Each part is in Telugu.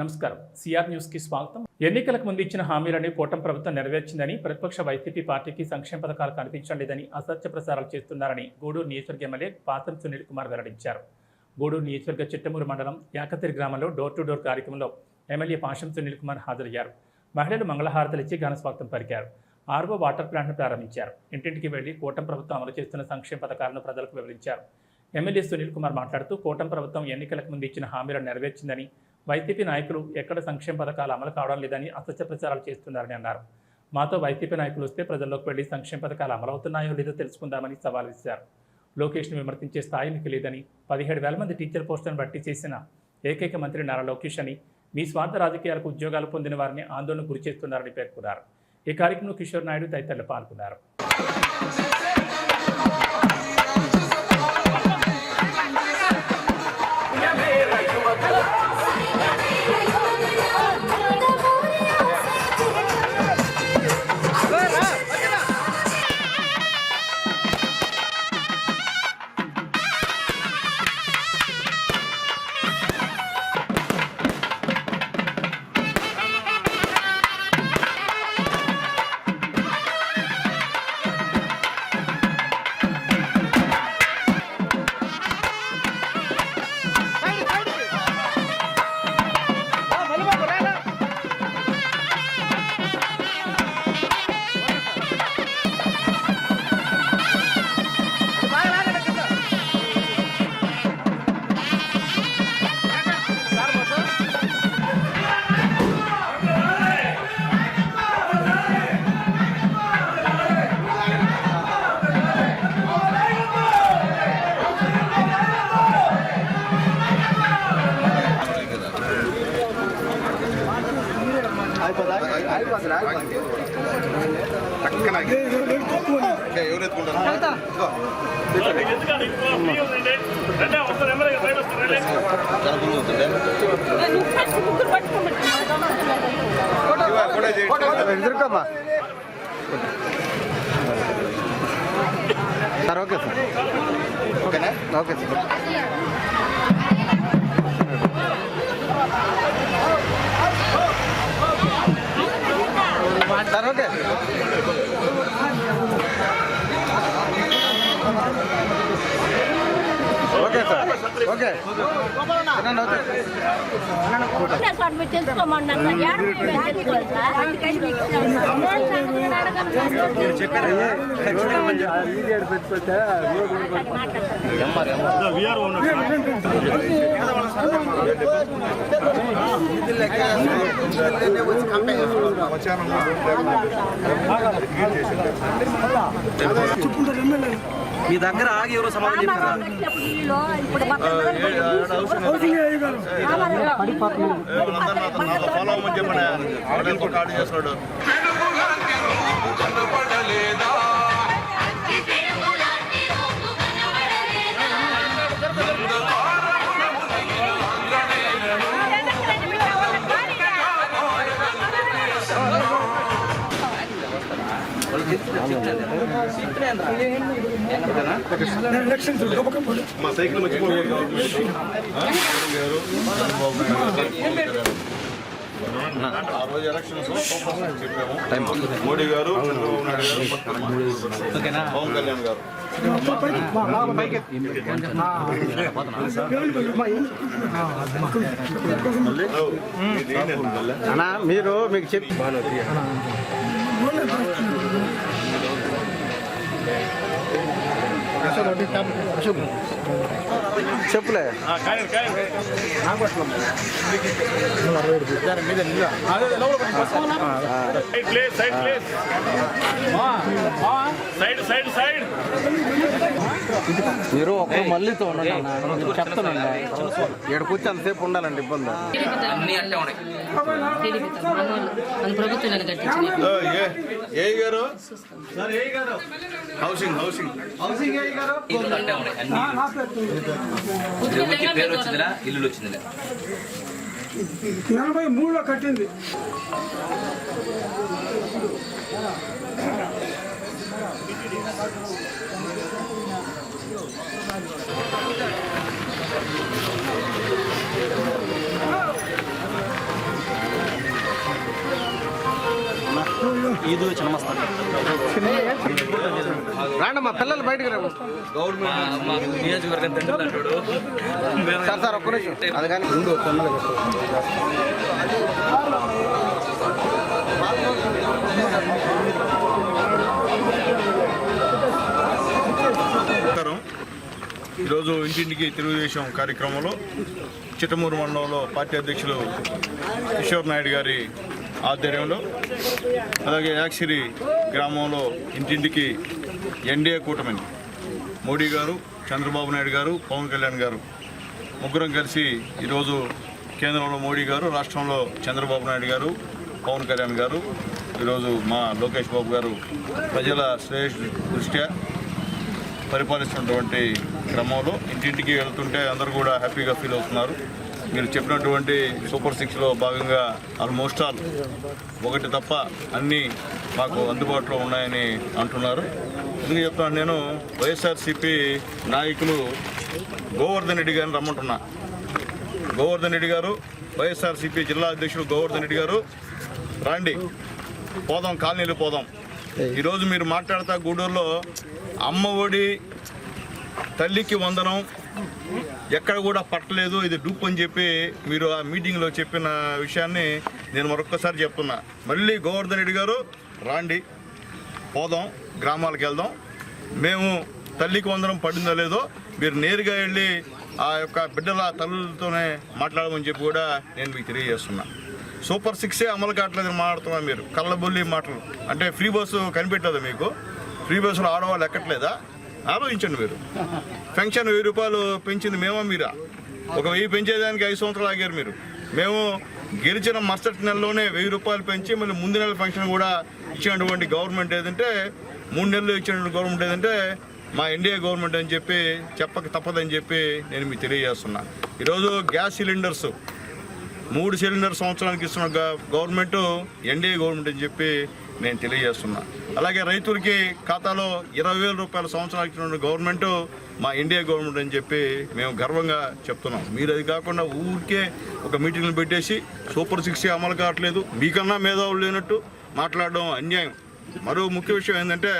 నమస్కారం. సిఆర్ న్యూస్ కి స్వాగతం. ఎన్నికలకు ముందు ఇచ్చిన హామీలను కూటమి ప్రభుత్వం నెరవేర్చిందని, ప్రతిపక్ష వైసీపీ పార్టీకి సంక్షేమ పథకాలు కనిపించడం లేదని అసత్య ప్రచారాలు చేస్తున్నారని గూడూరు నియోజకవర్గ ఎమ్మెల్యే పాతం సునీల్ కుమార్ వెల్లడించారు. గూడూరు నియోజకవర్గ చిట్టమూరు మండలం యాకతిరి గ్రామంలో డోర్ టు డోర్ కార్యక్రమంలో ఎమ్మెల్యే పాశం సునీల్ కుమార్ హాజరయ్యారు. మహిళలు మంగళహారతలిచ్చి ఘన స్వాగతం పలికారు. ఆర్వో వాటర్ ప్లాంట్ను ప్రారంభించారు. ఇంటింటికి వెళ్లి కూటమి ప్రభుత్వం అమలు చేస్తున్న సంక్షేమ పథకాలను ప్రజలకు వివరించారు. ఎమ్మెల్యే సునీల్ కుమార్ మాట్లాడుతూ కూటమి ప్రభుత్వం ఎన్నికలకు ముందు ఇచ్చిన హామీలను నెరవేర్చిందని, వైసీపీ నాయకులు ఎక్కడ సంక్షేమ పథకాలు అమలు కావడం లేదని అసత్య ప్రచారాలు చేస్తున్నారని అన్నారు. మాతో వైసీపీ నాయకులు వస్తే ప్రజల్లోకి వెళ్లి సంక్షేమ పథకాలు అమలవుతున్నాయో లేదో తెలుసుకుందామని సవాల్ విసిరారు. లోకేష్ను విమర్శించే స్థాయి మీకు లేదని, 17,000 మంది టీచర్ పోస్టులను భర్తీ చేసిన ఏకైక మంత్రి నారా లోకేష్ అని, మీ స్వార్థ రాజకీయాలకు ఉద్యోగాలు పొందిన వారిని ఆందోళనకు గురి చేస్తున్నారని పేర్కొన్నారు. ఈ కార్యక్రమంలో కిషోర్ నాయుడు తదితరులు పాల్గొన్నారు. సార్ ఓకే సార్ ఓకేనా okay sir sir okay okay sir okay మీ దగ్గర ఆగి ఎవరో సమాధానం చెప్పారు. మా సైకిల్ ఆ రోజు ఎలక్షన్స్ చెప్పాము. మోడీ గారు, పవన్ కళ్యాణ్ గారు అన్నా మీరు మీకు చెప్పి చెప్పులే మీరు ఒకరు మళ్ళీతో ఉండండి, చెప్తానండి. ఇక్కడ కూర్చొని అంతసేపు ఉండాలండి, ఇబ్బంది. హౌసింగ్ హౌసింగ్ పేరు వచ్చిందిరా, ఇల్లు వచ్చిందిరా. 43లో కట్టింది. ఈదు చిన్నమస్తాను రాండి మా పిల్లలు బయటకు రా మా నియోజకవర్గం తింటున్నాడు సార్ ఒక్క నిమిషం అది కానీ ఈరోజు ఇంటింటికి తెలుగుదేశం కార్యక్రమంలో చిట్టమూరు మండలంలో పార్టీ అధ్యక్షులు కిషోర్ నాయుడు గారి ఆధ్వర్యంలో అలాగే యాక్సిరి గ్రామంలో ఇంటింటికి ఎన్డీఏ కూటమి మోడీ గారు, చంద్రబాబు నాయుడు గారు, పవన్ కళ్యాణ్ గారు ముగ్గురం కలిసి ఈరోజు కేంద్రంలో మోడీ గారు, రాష్ట్రంలో చంద్రబాబు నాయుడు గారు, పవన్ కళ్యాణ్ గారు, ఈరోజు మా లోకేష్ బాబు గారు ప్రజల శ్రేయస్సు దృష్ట్యా పరిపాలిస్తున్నటువంటి క్రమంలో ఇంటింటికి వెళ్తుంటే అందరూ కూడా హ్యాపీగా ఫీల్ అవుతున్నారు. మీరు చెప్పినటువంటి సూపర్ 6లో భాగంగా ఆల్మోస్ట్ ఆల్ ఒకటి తప్ప అన్నీ మాకు అందుబాటులో ఉన్నాయని అంటున్నారు. ఎందుకు చెప్తున్నాను, నేను వైఎస్ఆర్సీపీ నాయకులు గోవర్ధన్ రెడ్డి గారిని రమ్మంటున్నా. గోవర్ధన్ రెడ్డి గారు, వైఎస్ఆర్సీపీ జిల్లా అధ్యక్షుడు గోవర్ధన్ రెడ్డి గారు, రండి పోదాం, కాలనీలు పోదాం. ఈరోజు మీరు మాట్లాడతా గూడూరులో అమ్మ ఒడి, తల్లికి వందనం ఎక్కడ కూడా పట్టలేదు, ఇది డూప్ అని చెప్పి మీరు ఆ మీటింగ్లో చెప్పిన విషయాన్ని నేను మరొక్కసారి చెప్తున్నా. మళ్ళీ గోవర్ధన్ రెడ్డి గారు రాండి, పోదాం, గ్రామాలకు వెళ్దాం. మేము తల్లికి వందనం పడిందో లేదో మీరు నేరుగా వెళ్ళి ఆ యొక్క బిడ్డల తల్లులతోనే మాట్లాడమని చెప్పి కూడా నేను మీకు తెలియజేస్తున్నా. సూపర్ 6 అమలు కావట్లేదని మాట్లాడుతున్నాను. మీరు కళ్ళబొల్లి మాటలు అంటే ఫ్రీ బస్సు కనిపెట్టదు మీకు, ఫ్రీ బస్సులో ఆడవాళ్ళు ఎక్కట్లేదా? ఆలోచించండి. మీరు పెన్షన్ 1000 రూపాయలు పెంచింది మేమా మీరా? 1000 పెంచేదానికి 5 సంవత్సరాలు ఆగారు మీరు. మేము గెలిచిన మరుసటి నెలలోనే 1000 రూపాయలు పెంచి మళ్ళీ ముందు నెల పెన్షన్ కూడా ఇచ్చినటువంటి గవర్నమెంట్ ఏదంటే, 3 నెలలు ఇచ్చినటువంటి గవర్నమెంట్ ఏదంటే మా ఎన్డీఏ గవర్నమెంట్ అని చెప్పి చెప్పక తప్పదని చెప్పి నేను మీకు తెలియజేస్తున్నా. ఈరోజు గ్యాస్ సిలిండర్స్ 3 సిలిండర్ సంవత్సరానికి ఇస్తున్న గవర్నమెంట్ ఎన్డీఏ గవర్నమెంట్ అని చెప్పి నేను తెలియజేస్తున్నా. అలాగే రైతులకి ఖాతాలో 20,000 రూపాయల సంవత్సరానికి ఇచ్చిన గవర్నమెంట్ మా ఎన్డీఏ గవర్నమెంట్ అని చెప్పి మేము గర్వంగా చెప్తున్నాం. మీరు అది కాకుండా ఊరికే ఒక మీటింగ్లు పెట్టేసి సూపర్ 6 అమలు కావట్లేదు, మీకన్నా మేధావులు లేనట్టు మాట్లాడడం అన్యాయం. మరో ముఖ్య విషయం ఏంటంటే,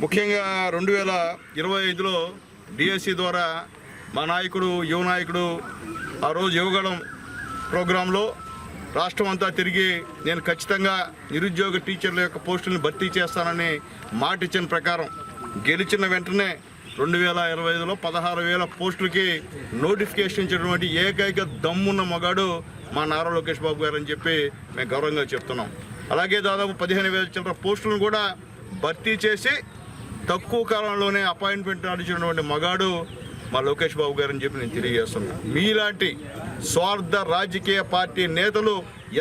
ముఖ్యంగా 2025లో డిఎస్సి ద్వారా మా నాయకుడు, యువ నాయకుడు ఆ రోజు యువగళం ప్రోగ్రాంలో రాష్ట్రం అంతా తిరిగి నేను ఖచ్చితంగా నిరుద్యోగ టీచర్ల యొక్క పోస్టులను భర్తీ చేస్తానని మాట ఇచ్చిన ప్రకారం గెలిచిన వెంటనే 2025లో 16,000 పోస్టులకి నోటిఫికేషన్ ఇచ్చినటువంటి ఏకైక దమ్మున్న మగాడు మా నారా లోకేష్ బాబు గారు అని చెప్పి మేము గౌరవంగా చెప్తున్నాం. అలాగే దాదాపు 15,000 చిల్లర పోస్టులను కూడా భర్తీ చేసి తక్కువ కాలంలోనే అపాయింట్మెంట్ నడిచినటువంటి మగాడు మా లోకేష్ బాబు గారు అని చెప్పి నేను తెలియజేస్తున్నాను. మీలాంటి స్వార్థ రాజకీయ పార్టీ నేతలు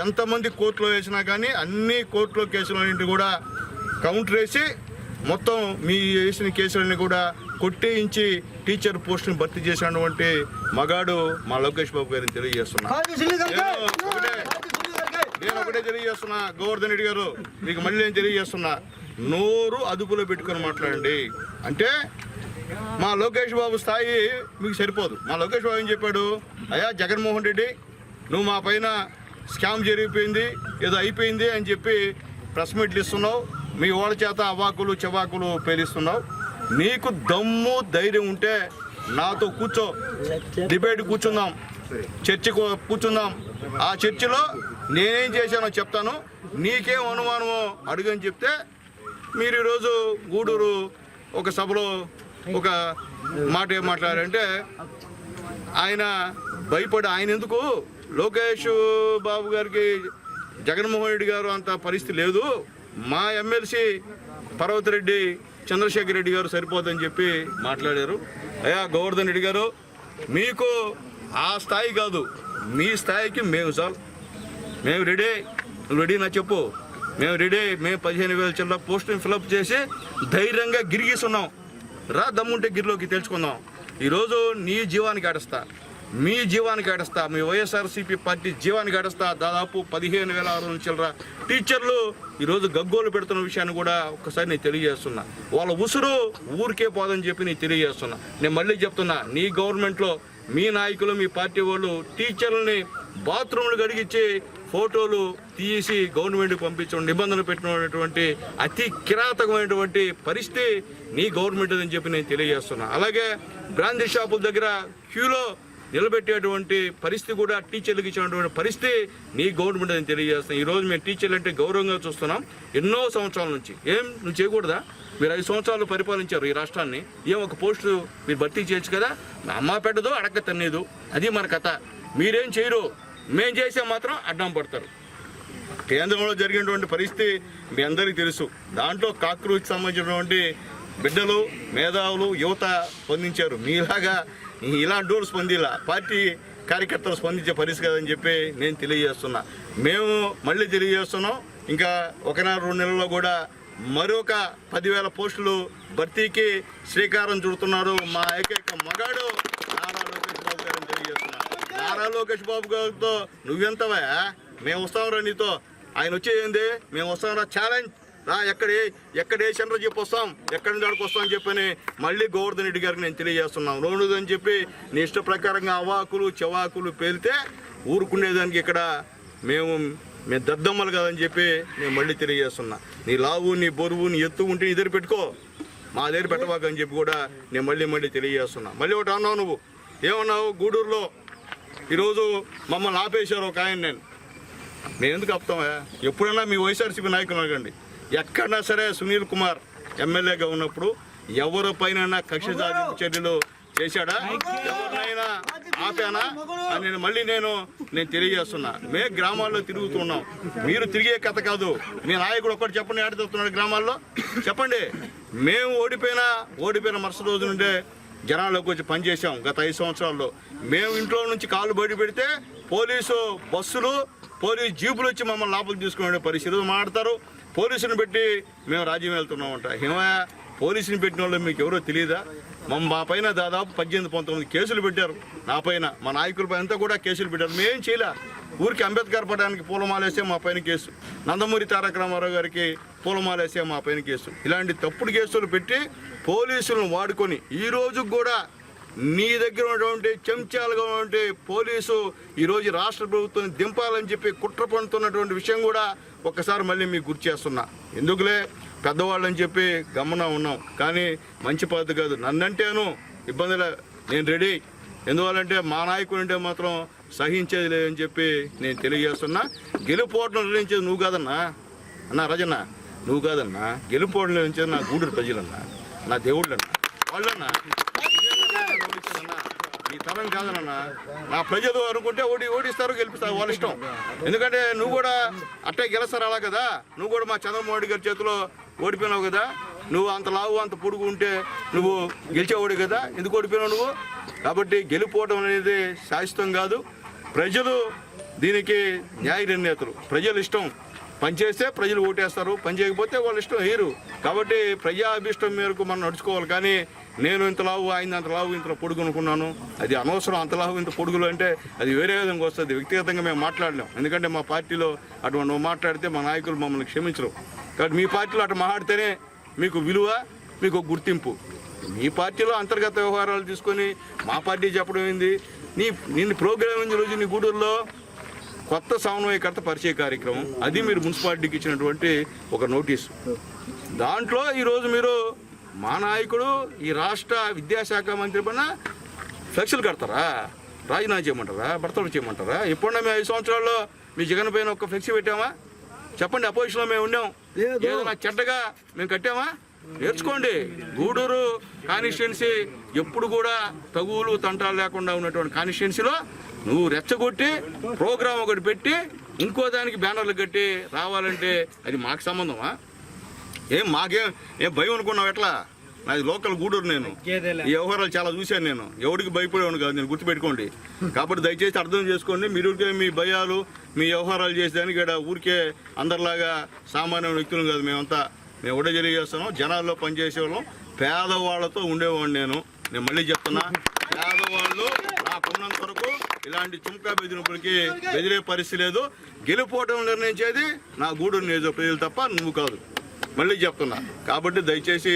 ఎంతమంది కోర్టులో వేసినా కానీ అన్ని కోర్టులో కేసులన్నింటినీ కూడా కౌంటర్ వేసి మొత్తం మీ వేసిన కేసులన్నీ కూడా కొట్టేయించి టీచర్ పోస్టుని భర్తీ చేసినటువంటి మగాడు మా లోకేష్ బాబు గారిని తెలియజేస్తున్నా. నేను ఒకటే తెలియజేస్తున్నా, గోవర్ధన్ రెడ్డి గారు మీకు మళ్ళీ నేను తెలియజేస్తున్నా, నోరు అదుపులో పెట్టుకొని మాట్లాడండి. అంటే మా లోకేష్ బాబు స్థాయి మీకు సరిపోదు. మా లోకేష్ బాబు ఏం చెప్పాడు, అయ్యా జగన్మోహన్ రెడ్డి నువ్వు మా పైన స్కామ్ జరిగిపోయింది, ఏదో అయిపోయింది అని చెప్పి ప్రెస్ మీట్లు ఇస్తున్నావు, మీ వాళ్ళ చేత అవాకులు చెవాకులు పేలిస్తున్నావు. నీకు దమ్ము ధైర్యం ఉంటే నాతో కూర్చో, డిబేట్ కూర్చుందాం, చర్చ కూర్చుందాం. ఆ చర్చలో నేనేం చేశానో చెప్తాను, నీకేం అనుమానమో అడుగని చెప్తే మీరు ఈరోజు గూడూరు ఒక సభలో ఒక మాట ఏం మాట్లాడారంటే, ఆయన భయపడి, ఆయన ఎందుకు లోకేష్ బాబు గారికి జగన్మోహన్ రెడ్డి గారు అంత పరిస్థితి లేదు, మా ఎమ్మెల్సీ పర్వతిరెడ్డి చంద్రశేఖర్ రెడ్డి గారు సరిపోదని చెప్పి మాట్లాడారు. అయ్యా గోవర్ధన్ రెడ్డి గారు, మీకు ఆ స్థాయి కాదు, మీ స్థాయికి మేము చాలు, మేము రెడీ. నువ్వు రెడీనా చెప్పు, మేము రెడీ. మేము 15,000 చిల్లర పోస్టుని ఫిలప్ చేసి ధైర్యంగా గిరిగిస్తున్నాం. రా, దమ్ముంటే గిరిలోకి తెలుసుకుందాం. ఈరోజు నీ జీవానికి ఆడస్తా, మీ జీవానికి ఆడస్తా, మీ వైఎస్ఆర్సీపీ పార్టీ జీవానికి ఆడస్తా. దాదాపు 15,600 చిల్లర టీచర్లు ఈరోజు గగ్గోలు పెడుతున్న విషయాన్ని కూడా ఒక్కసారి నేను తెలియజేస్తున్నా. వాళ్ళ ఉసురు ఊరికే పోదని చెప్పి నేను తెలియజేస్తున్నా. నేను మళ్ళీ చెప్తున్నా, నీ గవర్నమెంట్లో మీ నాయకులు, మీ పార్టీ వాళ్ళు టీచర్లని బాత్రూమ్లు గడిగించి ఫోటోలు తీసి గవర్నమెంట్కి పంపించడం నిబంధన పెట్టినటువంటి అతి కిరాతకమైనటువంటి పరిస్థితి నీ గవర్నమెంట్ అని చెప్పి నేను తెలియజేస్తున్నా. అలాగే బ్రాందీ షాపుల దగ్గర క్యూలో నిలబెట్టేటువంటి పరిస్థితి కూడా టీచర్లకు ఇచ్చినటువంటి పరిస్థితి నీ గవర్నమెంట్ అని తెలియజేస్తున్నాం. ఈరోజు మేము టీచర్లు అంటే గౌరవంగా చూస్తున్నాం. ఎన్నో సంవత్సరాల నుంచి నువ్వు చేయకూడదా? మీరు 5 సంవత్సరాలు పరిపాలించారు ఈ రాష్ట్రాన్ని. ఒక పోస్టు మీరు భర్తీ చేయొచ్చు కదా. అమ్మ పెట్టదో అడక్క తన్నేదు, అది మన కథ. మీరేం చేయరు, మేం చేసే మాత్రం అడ్డం పడతారు. కేంద్రంలో జరిగినటువంటి పరిస్థితి మీ అందరికీ తెలుసు. దాంట్లో కాక్రోచ్కి సంబంధించినటువంటి బిడ్డలు, మేధావులు, యువత స్పందించారు. మీలాగా ఇలాంటి డోర్లు స్పందిలా పార్టీ కార్యకర్తలు స్పందించే పరిస్థితి కదని చెప్పి నేను తెలియజేస్తున్నా. మేము మళ్ళీ తెలియజేస్తున్నాం, ఇంకా 1-2 నెలల్లో కూడా మరొక 10,000 పోస్టులు భర్తీకి శ్రీకారం చుడుతున్నారు మా ఏకైక మగాడు నారా లోకేష్ బాబు గారిని తెలియజేస్తున్నా. నారా లోకేష్ బాబు గారితో నువ్వెంతవా, మేము వస్తాంరా నీతో, ఆయన వచ్చేది మేము వస్తాంరా, ఛాలెంజ్ రా, ఎక్కడ సెంటర్ చెప్పి వస్తాం, ఎక్కడి నుంచి అక్కడికి వస్తామని చెప్పని మళ్ళీ గోవర్ధన్ రెడ్డి గారికి నేను తెలియజేస్తున్నాం. రెండోదని చెప్పి నీ ఇష్ట ప్రకారంగా అవాకులు చెవాకులు పేలితే ఊరుకునేదానికి ఇక్కడ మేము దద్దమ్మలు కాదని చెప్పి నేను మళ్ళీ తెలియజేస్తున్నా. నీ లావు, నీ బరువు, నీ ఎత్తు ఉంటే నీ దగ్గర పెట్టుకో, మా దగ్గర పెట్టవాకని చెప్పి కూడా నేను మళ్ళీ తెలియజేస్తున్నా. మళ్ళీ ఒకటి అన్నావు, నువ్వు ఏమన్నావు, గూడూరులో ఈరోజు మమ్మల్ని ఆపేశారు ఒక ఆయన. మేము ఎందుకు ఆపుతామా? ఎప్పుడైనా మీ వైఎస్ఆర్సీపీ నాయకులు అడగండి, ఎక్కడన్నా సరే సునీల్ కుమార్ ఎమ్మెల్యేగా ఉన్నప్పుడు ఎవరిపైన కక్ష సాధింపు చర్యలు చేశాడా, ఎవరినైనా ఆపానా అని నేను తెలియజేస్తున్నా. మేము గ్రామాల్లో తిరుగుతున్నాం, మీరు తిరిగే కథ కాదు. మీ నాయకుడు ఒక్కటి చెప్పండి, ఆడుతున్నాడు గ్రామాల్లో చెప్పండి. మేము ఓడిపోయిన మరుసటి రోజు నుండే జనాల్లోకి వచ్చి పనిచేసాం. గత 5 సంవత్సరాల్లో మేము ఇంట్లో నుంచి కాళ్ళు బయట పెడితే పోలీసు బస్సులు, పోలీసు జీపులు వచ్చి మమ్మల్ని లోపలికి తీసుకునే పరిస్థితులు మాట్లాడతారు. పోలీసుని పెట్టి మేము రాజ్యం వెళ్తున్నామంట. హిమయ పోలీసుని పెట్టిన వాళ్ళు మీకు ఎవరో తెలియదా? మా పైన దాదాపు 18-19 కేసులు పెట్టారు. నా పైన, మా నాయకులపై అంతా కూడా కేసులు పెట్టారు. మేమేం చేయలే. ఊరికి అంబేద్కర్ పటానికి పూలమాలేసే మా పైన కేసు, నందమూరి తారక రామారావు గారికి పూలమాలేసే మా పైన కేసు. ఇలాంటి తప్పుడు కేసులు పెట్టి పోలీసులను వాడుకొని ఈ రోజు కూడా నీ దగ్గర ఉన్నటువంటి చెంచాలుగా ఉన్నటువంటి పోలీసు ఈరోజు రాష్ట్ర ప్రభుత్వం దింపాలని చెప్పి కుట్ర పడుతున్నటువంటి విషయం కూడా ఒక్కసారి మళ్ళీ మీకు గుర్తు చేస్తున్నా. ఎందుకులే పెద్దవాళ్ళని చెప్పి గమన ఉన్నాం, కానీ మంచి పద్ధతి కాదు. నన్నంటేను ఇబ్బందులు, నేను రెడీ. ఎందువల్లంటే మా నాయకుడు అంటే మాత్రం సహించేది లేదని చెప్పి నేను తెలియజేస్తున్నా. గెలుపోవడం నిర్ణయించేది నువ్వు కాదన్నా, అన్నా రాజన్న, నువ్వు కాదన్నా. గెలుపోవడం నిర్ణయించేది నా గూడూరు ప్రజలన్నా, నా దేవుళ్ళన్నా, వాళ్ళన్నా. నీ తరం కాదనన్నా. నా ప్రజలు అనుకుంటే ఓడిస్తారు, గెలిపిస్తారు, వాళ్ళ ఇష్టం. ఎందుకంటే నువ్వు కూడా అట్టే గెలుస్తారు అలా కదా. నువ్వు కూడా మా చంద్రమోహన్ గారి చేతిలో ఓడిపోయినావు కదా. నువ్వు అంత లావు అంత పొడుగు ఉంటే నువ్వు గెలిచేవాడు కదా, ఎందుకు ఓడిపోయినావు నువ్వు? కాబట్టి గెలిపోవడం అనేది శాశ్వతం కాదు. ప్రజలు దీనికి న్యాయ నిర్ణేతలు. ప్రజలు ఇష్టం, పనిచేస్తే ప్రజలు ఓటేస్తారు, పని చేయకపోతే వాళ్ళు ఇష్టం వేయరు. కాబట్టి ప్రజాభిష్టం మేరకు మనం నడుచుకోవాలి. కానీ నేను ఇంత లావు, ఆయన అంత లావు, ఇంత పొడుగు అనుకున్నాను, అది అనవసరం. అంత లావు ఇంత పొడుగులు అంటే అది వేరే విధంగా వస్తుంది. వ్యక్తిగతంగా మేము మాట్లాడలేం, ఎందుకంటే మా పార్టీలో అటువంటి మాట్లాడితే మా నాయకులు మమ్మల్ని క్షమించరు. కాబట్టి మీ పార్టీలో అటు మాట్లాడితేనే మీకు విలువ, మీకు గుర్తింపు. మీ పార్టీలో అంతర్గత వ్యవహారాలు తీసుకొని మా పార్టీ చెప్పడం ఏంది? నిన్ను ప్రోగ్రామ్ ఏంది రోజు నీ గూడూరులో కొత్త సమన్వయకర్త పరిచయ కార్యక్రమం, అది మీరు మున్సిపాలిటీకి ఇచ్చినటువంటి ఒక నోటీసు. దాంట్లో ఈరోజు మీరు మా నాయకుడు ఈ రాష్ట్ర విద్యాశాఖ మంత్రి పైన ఫ్లెక్సులు కడతారా? రాజీనామా చేయమంటారా? భర్తలు చేయమంటారా? ఎప్పుడన్నా మేము 5 సంవత్సరాల్లో మీ జగన్ పైన ఒక ఫ్లెక్సీ పెట్టామా? చెప్పండి. అపోజిషన్లో మేము ఉన్నాం, ఏదైనా చెడ్డగా మేము కట్టామా? నేర్చుకోండి. గూడూరు కాన్స్టిట్యున్సీ ఎప్పుడు కూడా తగువులు తంటాలు లేకుండా ఉన్నటువంటి కాన్స్టిట్యున్సీలో నువ్వు రెచ్చగొట్టి ప్రోగ్రాం ఒకటి పెట్టి ఇంకో దానికి బ్యానర్లు కట్టి రావాలంటే అది మాకు సంబంధమా? మాకేం భయం అనుకున్నావు? ఎట్లా? నాది లోకల్ గూడూరు. నేను ఈ వ్యవహారాలు చాలా చూశాను. నేను ఎవరికి భయపడేవాడు కాదు, నేను గుర్తుపెట్టుకోండి. కాబట్టి దయచేసి అర్థం చేసుకోండి. మీరు మీ భయాలు, మీ వ్యవహారాలు చేసేదానికి ఇక్కడ ఊరికే అందరిలాగా సామాన్య వ్యక్తులు కాదు. మేము ఒకటే తెలియజేస్తున్నాం, జనాల్లో పనిచేసేవాళ్ళం, పేదవాళ్లతో ఉండేవాడిని. నేను మళ్ళీ చెప్తున్నా, పేదవాళ్ళు నాకున్నంత వరకు ఇలాంటి చుంకా బెదిరింపులకి బెదిరే పరిస్థితి లేదు. గెలుపోవటం నిర్ణయించేది నా గూడూరు నియోజక ప్రజలు తప్ప నువ్వు కాదు. మళ్ళీ చెప్తున్నా. కాబట్టి దయచేసి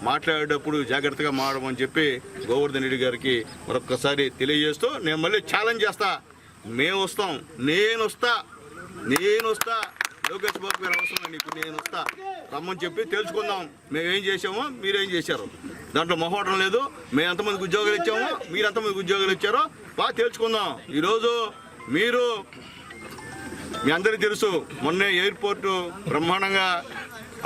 మాట్లాడేటప్పుడు జాగ్రత్తగా మాట్లాడమని చెప్పి గోవర్ధన్ రెడ్డి గారికి మరొక్కసారి తెలియజేస్తూ నేను మళ్ళీ ఛాలెంజ్ చేస్తా. మేము వస్తాం, నేను వస్తా, నేను వస్తా, లోకేష్ బాబు గారు అవసరం నీకు, నేను వస్తా రమ్మని చెప్పి తెలుసుకుందాం. మేము ఏం చేసామో మీరేం చేశారు, దాంట్లో మొహవటం లేదు. మేము ఎంతమందికి ఉద్యోగాలు ఇచ్చామో మీరు ఎంతమందికి ఉద్యోగాలు ఇచ్చారో బాగా తెలుసుకుందాం. ఈరోజు మీరు మీ అందరికీ తెలుసు, మొన్నే ఎయిర్పోర్టు బ్రహ్మాండంగా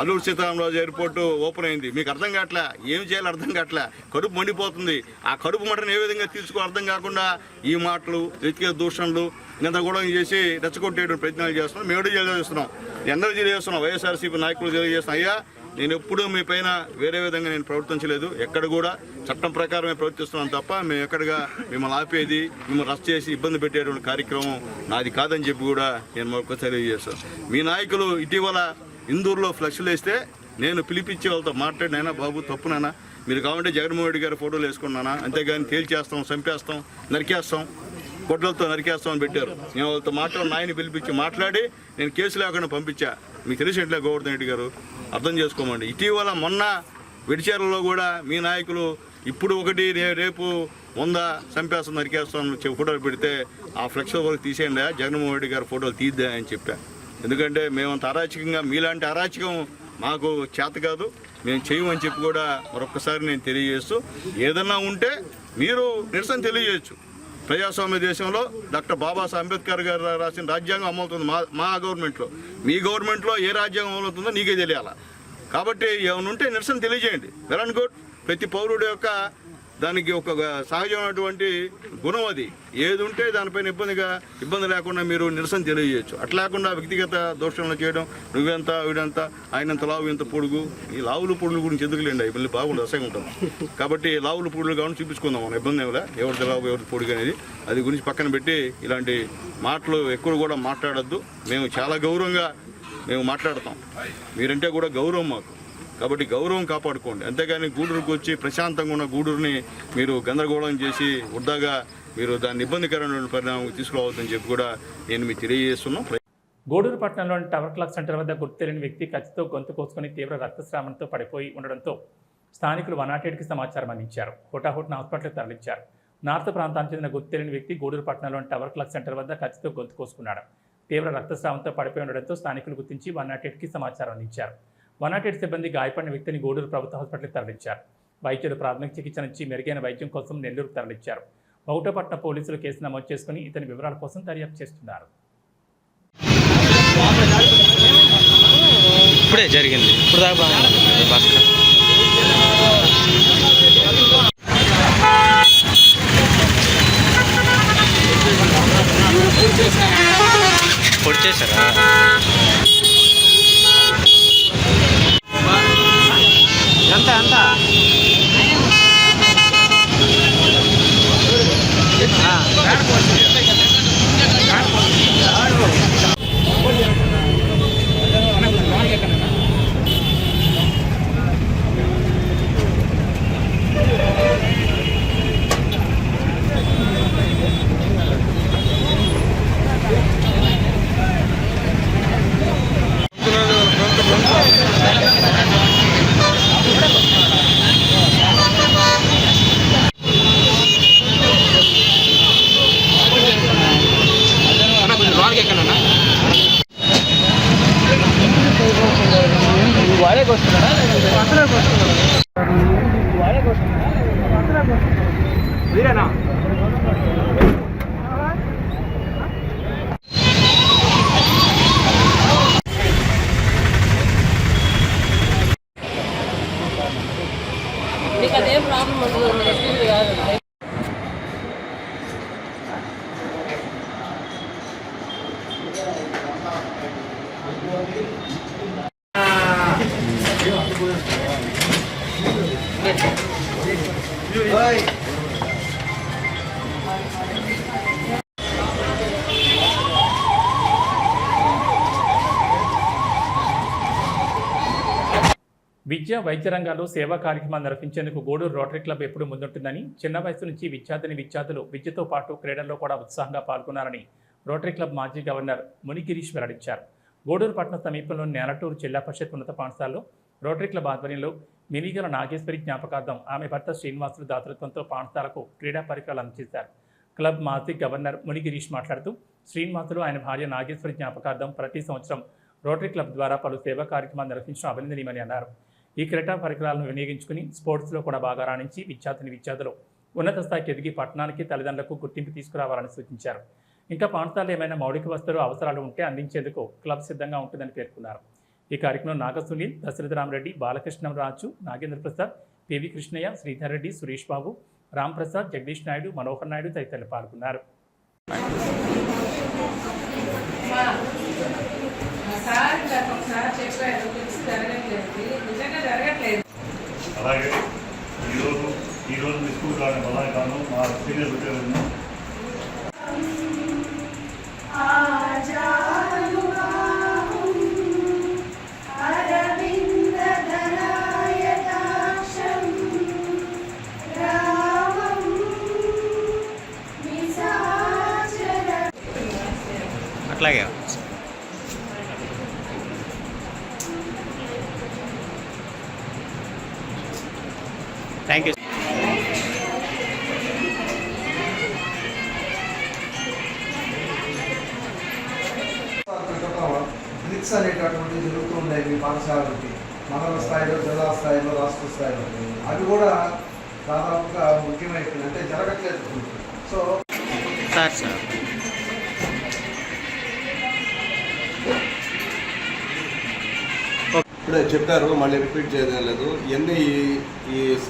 అల్లూరు సీతారామరాజు ఎయిర్పోర్టు ఓపెన్ అయింది. మీకు అర్థం కావట్లే, ఏం చేయాలో అర్థం కావట్లే, కడుపు మండిపోతుంది. ఆ కడుపు మంటను ఏ విధంగా తీసుకో అర్థం కాకుండా ఈ మాటలు, వ్యక్తిగత దూషణలు ఇంత కూడా చేసి రెచ్చగొట్టే ప్రయత్నాలు చేస్తున్నాం. మేము తెలియజేస్తున్నాం, అందరూ తెలియజేస్తున్నాం, వైఎస్ఆర్సీపీ నాయకులు తెలియజేస్తున్నాం. అయ్యా, నేను ఎప్పుడూ మీ పైన వేరే విధంగా నేను ప్రవర్తించలేదు, ఎక్కడ కూడా చట్టం ప్రకారమే ప్రవర్తిస్తున్నాం తప్ప మేము ఎక్కడగా మిమ్మల్ని ఆపేది, మిమ్మల్ని రద్దు చేసి ఇబ్బంది పెట్టేటువంటి కార్యక్రమం నాది కాదని చెప్పి కూడా నేను మరొకసారి తెలియజేస్తాను. మీ నాయకులు ఇటీవల ఇందూరులో ఫ్లెక్స్లు వేస్తే నేను పిలిపించే వాళ్ళతో మాట్లాడినైనా, బాబు తప్పునైనా, మీరు కావాలంటే జగన్మోహన్ రెడ్డి గారి ఫోటోలు వేసుకున్నానా, అంతేగాని తేల్చేస్తాం, చంపేస్తాం, నరికేస్తాం, గొడ్డలతో నరికేస్తాం అని పెట్టారు. నేను వాళ్ళతో నాయని పిలిపించి మాట్లాడి నేను కేసు లేకుండా పంపించా. మీకు తెలిసినట్లే గోవర్ధన్ రెడ్డి గారు, అర్థం చేసుకోమండి. ఇటీవల మొన్న విడిచేరలో కూడా మీ నాయకులు ఇప్పుడు ఒకటి రేపు 100 చంపేస్తాం, నరికేస్తాం ఫోటోలు పెడితే ఆ ఫ్లెక్స్ వరకు తీసేయండి, జగన్మోహన్ రెడ్డి గారి ఫోటోలు తీద్దా అని చెప్పా. ఎందుకంటే మేమంత అరాచకంగా, మీలాంటి అరాచకం మాకు చేత కాదు, మేము చేయమని చెప్పి కూడా మరొకసారి నేను తెలియజేస్తూ, ఏదన్నా ఉంటే మీరు నిరసన తెలియజేయచ్చు. ప్రజాస్వామ్య దేశంలో డాక్టర్ బాబాసాహెబ్ అంబేద్కర్ గారు రాసిన రాజ్యాంగం అమలవుతుంది మా గవర్నమెంట్లో. మీ గవర్నమెంట్లో ఏ రాజ్యాంగం అమలవుతుందో నీకే తెలియాలా. కాబట్టి ఏమైనా ఉంటే నిరసన తెలియజేయండి, వెల్ అండ్ గుడ్. ప్రతి పౌరుడు యొక్క దానికి ఒక సహజమైనటువంటి గుణం అది. ఏది ఉంటే దానిపైన ఇబ్బంది లేకుండా మీరు నిరసన తెలియజేయచ్చు. అట్లా లేకుండా వ్యక్తిగత దోషణలు చేయడం, నువ్వెంత వీడంత ఆయనంత లావు ఇంత పొడుగు, ఈ లావులు పొడుగుల గురించి ఎందుకులేండి, ఇబ్బంది బాగుండదు, అసహ్యంగా ఉంటుంది. కాబట్టి లావులు పొడుగులు కావాలని చూపించుకుందాం, మన ఇబ్బంది ఏమిలా, ఎవరిది లావు ఎవరిది పొడుగు అనేది అది గురించి పక్కన పెట్టి ఇలాంటి మాటలు ఎక్కువ కూడా మాట్లాడద్దు. మేము చాలా గౌరవంగా మేము మాట్లాడతాం, మీరంటే కూడా గౌరవం మాకు. కాబట్టి గౌరవం కాపాడుకోండి, అంతేగాని గూడూరుకు వచ్చి ప్రశాంతంగా ఉన్న గూడూరుని మీరు గందరగోళం చేసి వృధాగా మీరు దాన్ని ఇబ్బందికరమైన పరిణామం తీసుకురావద్దని చెప్పి కూడా నేను మీకు తెలియజేస్తున్నాం. గూడూరు పట్టణంలోని టవర్ క్లాక్ సెంటర్ వద్ద గుర్తు తెలియని వ్యక్తి కత్తితో గొంతు కోసుకుని తీవ్ర రక్తస్రావంతో పడిపోయి ఉండడంతో స్థానికులు 108కి సమాచారం అందించారు. హుటాహుటిన హాస్పిటల్కి తరలించారు. నార్త్ ప్రాంతానికి చెందిన గుర్తు తెలియని వ్యక్తి గూడూరు పట్టణంలోని టవర్ క్లాక్ సెంటర్ వద్ద కత్తితో గొంతు కోసుకున్నాడు. తీవ్ర రక్తస్రావంతో పడిపోయి ఉండడంతో స్థానికులు గుర్తించి 108కి సమాచారం అందించారు. 108 సిబ్బంది గాయపడిన వ్యక్తిని గూడూరు ప్రభుత్వ హాస్పిటల్కి తరలించారు. వైద్యులు ప్రాథమిక చికిత్స నుంచి మెరుగైన వైద్యం కోసం నెల్లూరుకు తరలించారు. ఒకటోపట్నం పోలీసులు కేసు నమోదు చేసుకుని ఇతని వివరాల కోసం దర్యాప్తు చేస్తున్నారు. ఇప్పుడే జరిగింది, ఇప్పుడు దాకా పొడిచేశారా? ఎంత వీరేనా? మీకు అదేం ప్రాబ్లం ఉండదు కాదు. విద్య, వైద్య రంగాల్లో సేవా కార్యక్రమాలు నిర్వహించేందుకు గూడూరు రోటరీ క్లబ్ ఎప్పుడూ ముందుంటుందని, చిన్న వయసు నుంచి విద్యార్థులు విద్యతో పాటు క్రీడల్లో కూడా ఉత్సాహంగా పాల్గొన్నారని రోటరీ క్లబ్ మాజీ గవర్నర్ మునిగిరీష్ వెల్లడించారు. గూడూరు పట్టణ సమీపంలోని నేలటూరు జిల్లా పరిషత్ ఉన్నత పాఠశాలలో రోటరీ క్లబ్ ఆధ్వర్యంలో మినిగల నాగేశ్వరి జ్ఞాపకార్థం ఆమె భర్త శ్రీనివాసులు దాతృత్వంతో పాఠశాలకు క్రీడా పరికరాలు అందజేశారు. క్లబ్ మాజీ గవర్నర్ మునిగిరీష్ మాట్లాడుతూ శ్రీనివాసులు ఆయన భార్య నాగేశ్వరి జ్ఞాపకార్థం ప్రతి సంవత్సరం రోటరీ క్లబ్ ద్వారా పలు సేవా కార్యక్రమాలు నిర్వహించడం అభినందనీయమని అన్నారు. ఈ క్రీడా పరికరాలను వినియోగించుకుని స్పోర్ట్స్లో కూడా బాగా రాణించి విద్యార్థులు ఉన్నత స్థాయికి ఎదిగి పట్టణానికి తల్లిదండ్రులకు గుర్తింపు తీసుకురావాలని సూచించారు. ఇంకా పాఠశాలలో ఏమైనా మౌలిక వస్తువులు అవసరాలు ఉంటే అందించేందుకు క్లబ్ సిద్ధంగా ఉంటుందని పేర్కొన్నారు. ఈ కార్యక్రమం నాగసునీల్, దశరథరామరెడ్డి, బాలకృష్ణరాజు, నాగేంద్ర ప్రసాద్, పివి కృష్ణయ్య, శ్రీధర్ రెడ్డి, సురేష్ బాబు, రామ్ ప్రసాద్, జగదీష్ నాయుడు, మనోహర్ నాయుడు తదితరులు పాల్గొన్నారు. అలాగే ఈరోజు మీ స్కూల్ కానీ అలాగే కాను మా సీనియర్ ఉద్యోగులను అట్లాగే థ్యాంక్ యూ. ట్రిక్స్ అనేటటువంటి జరుగుతూ ఉండేవి పాఠశాలకి, మండల స్థాయిలో, జిల్లా స్థాయిలో, రాష్ట్ర స్థాయిలో. అవి కూడా దాదాపుగా ముఖ్యమైపోయింది, అంటే జరగట్లేదు. సో సార్ ఇప్పుడే చెప్పారు, మళ్ళీ రిపీట్ చేయడం లేదు. ఇవన్నీ